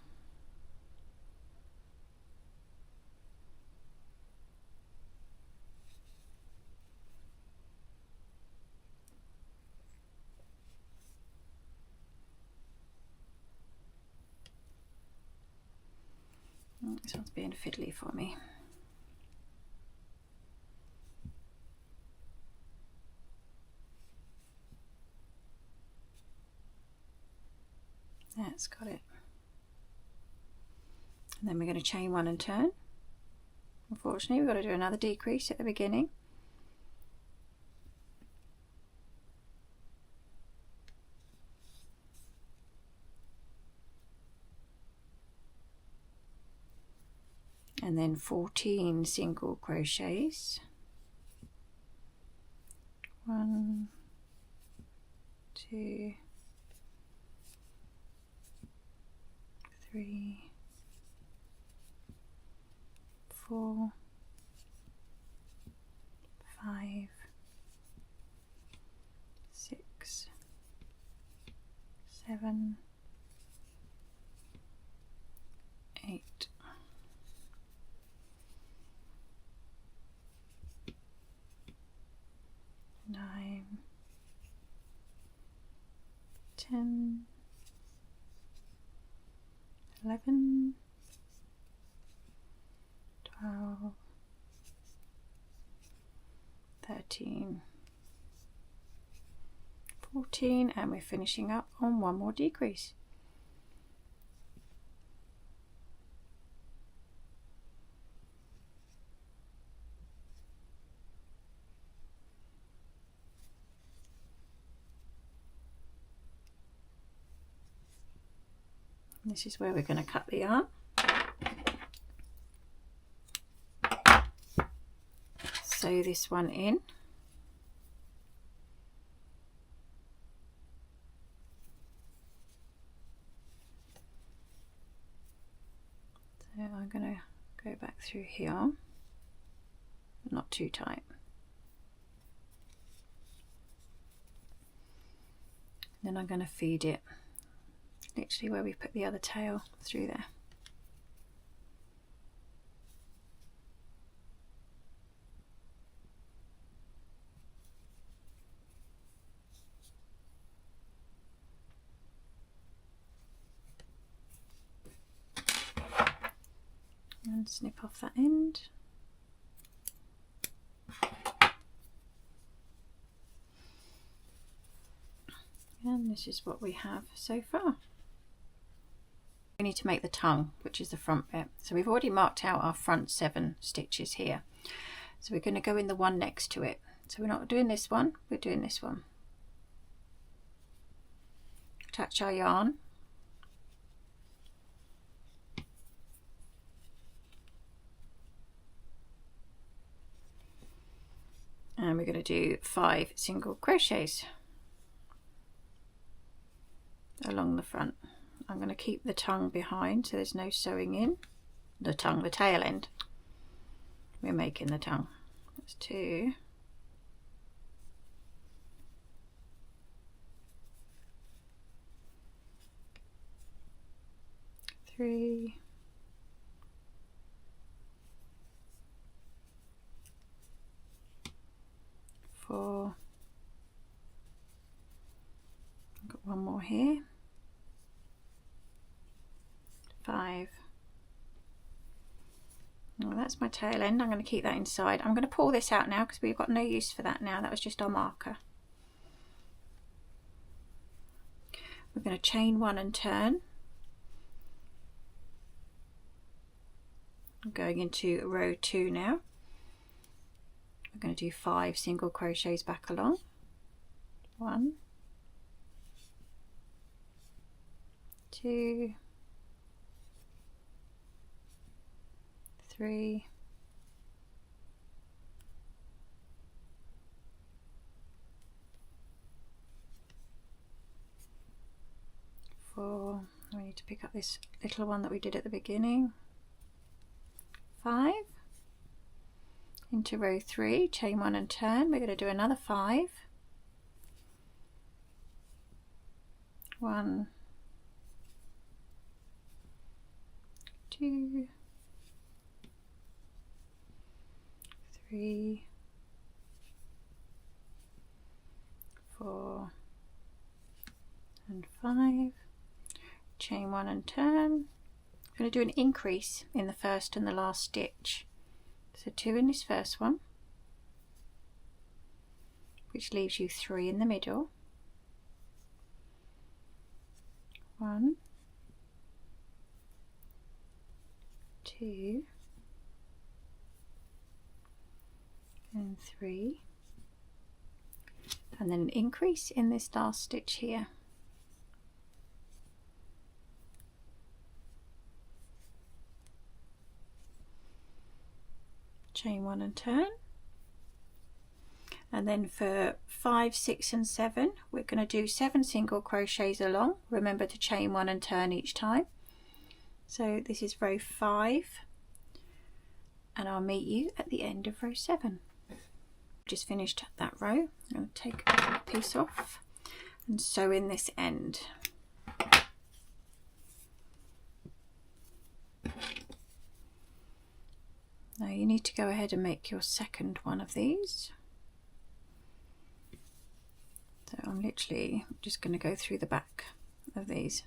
Oh, this one's being fiddly for me. That's got it. And then we're going to chain 1 and turn. Unfortunately, we've got to do another decrease at the beginning. And then 14 single crochets. 1, 2, 3, 4, 5, 6, 7, 8, 9, 10, 11, 12, 13, 14, and we're finishing up on 1 more decrease. This is where we're going to cut the yarn. Sew this one in. So I'm going to go back through here, not too tight. Then I'm going to feed it literally where we put the other tail through there. And snip off that end. And this is what we have so far. We need to make the tongue, which is the front bit. So we've already marked out our front 7 stitches here. So we're going to go in the one next to it. So we're not doing this one, we're doing this one. Attach our yarn. And we're going to do 5 single crochets along the front. I'm going to keep the tongue behind so there's no sewing in. The tongue, the tail end. We're making the tongue. That's 2. 3. 4. I've got one more here. 5. Oh, that's that's my tail end. I'm going to keep that inside. I'm going to pull this out now because we've got no use for that now. That was just our marker. We're going to chain 1 and turn. I'm going into row 2 now. We're going to do 5 single crochets back along. 1, 2, 3, 4. We need to pick up this little one that we did at the beginning. 5. Into row 3, chain 1 and turn. We're going to do another 5. 1, 2, 3, 4 and 5. Chain 1 and turn. I'm going to do an increase in the first and the last stitch. So 2 in this first one, which leaves you 3 in the middle. 1, 2 and 3, and then an increase in this last stitch here. Chain 1 and turn, and then for 5, 6 and 7 we're going to do 7 single crochets along. Remember to chain 1 and turn each time. So this is row 5, and I'll meet you at the end of row 7. Just finished that row. I'm going to take a piece off and sew in this end. Now you need to go ahead and make your second one of these. So I'm literally just going to go through the back of these.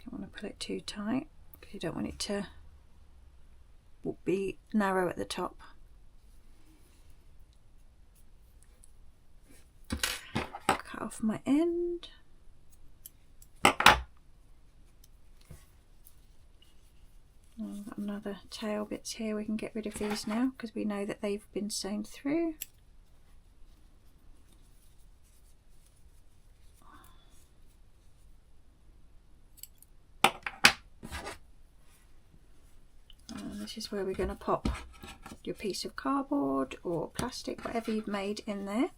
Don't want to pull it too tight because you don't want it to be narrow at the top. Cut off my end. Got another tail bits here. We can get rid of these now because we know that they've been sewn through. This is where we're going to pop your piece of cardboard or plastic, whatever you've made in there.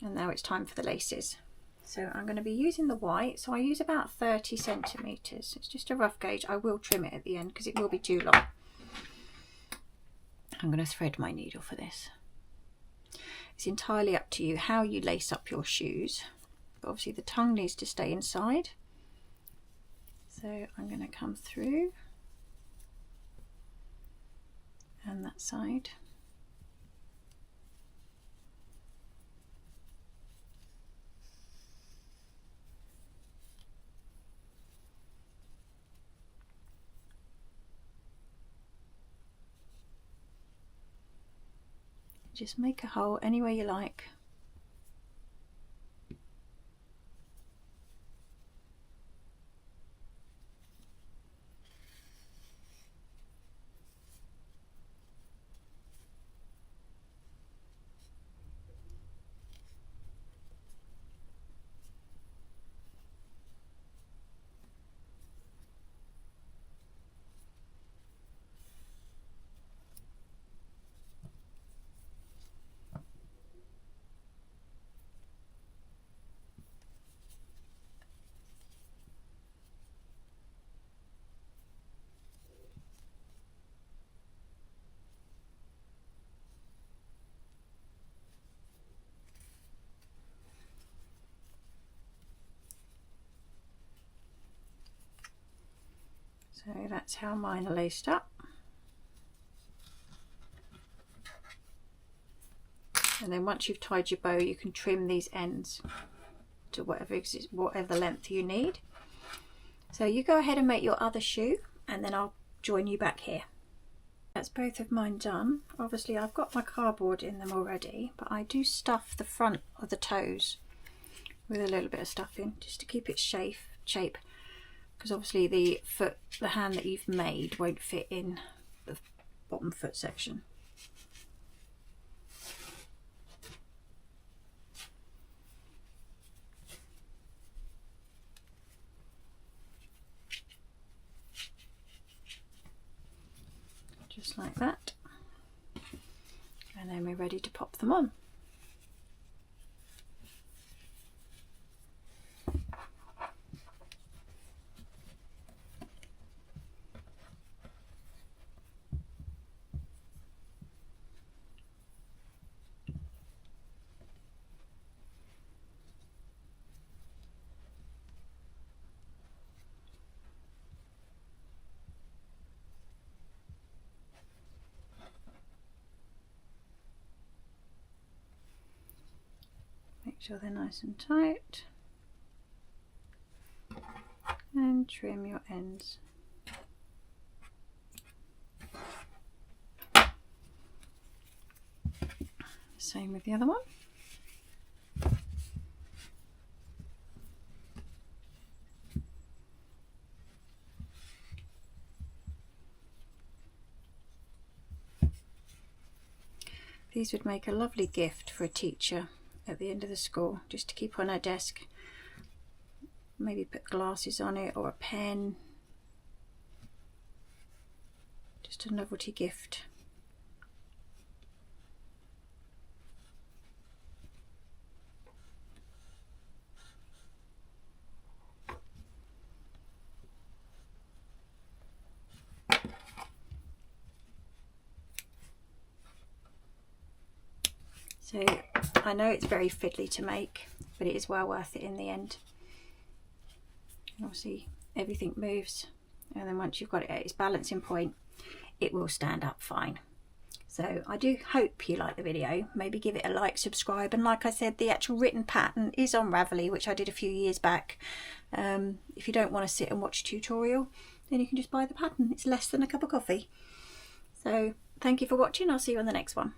And now it's time for the laces. So I'm going to be using the white, so I use about 30 centimetres. It's just a rough gauge. I will trim it at the end because it will be too long. I'm going to thread my needle for this. It's entirely up to you how you lace up your shoes, but obviously the tongue needs to stay inside. So I'm going to come through and that side. Just make a hole anywhere you like. So that's how mine are laced up. And then once you've tied your bow, you can trim these ends to whatever length you need. So you go ahead and make your other shoe, and then I'll join you back here. That's both of mine done. Obviously I've got my cardboard in them already, but I do stuff the front of the toes with a little bit of stuffing just to keep it shape, because obviously the hand that you've made won't fit in the bottom foot section. Just like that, and then we're ready to pop them on. Make sure they're nice and tight, and trim your ends. Same with the other one. These would make a lovely gift for a teacher at the end of the school, just to keep on her desk. Maybe put glasses on it or a pen. Just a novelty gift. So I know it's very fiddly to make, but it is well worth it in the end. And obviously everything moves, and then once you've got it at its balancing point, it will stand up fine. So I do hope you like the video. Maybe give it a like, subscribe, and like I said, the actual written pattern is on Ravelry, which I did a few years back. If you don't want to sit and watch a tutorial, then you can just buy the pattern. It's less than a cup of coffee. So thank you for watching. I'll see you on the next one.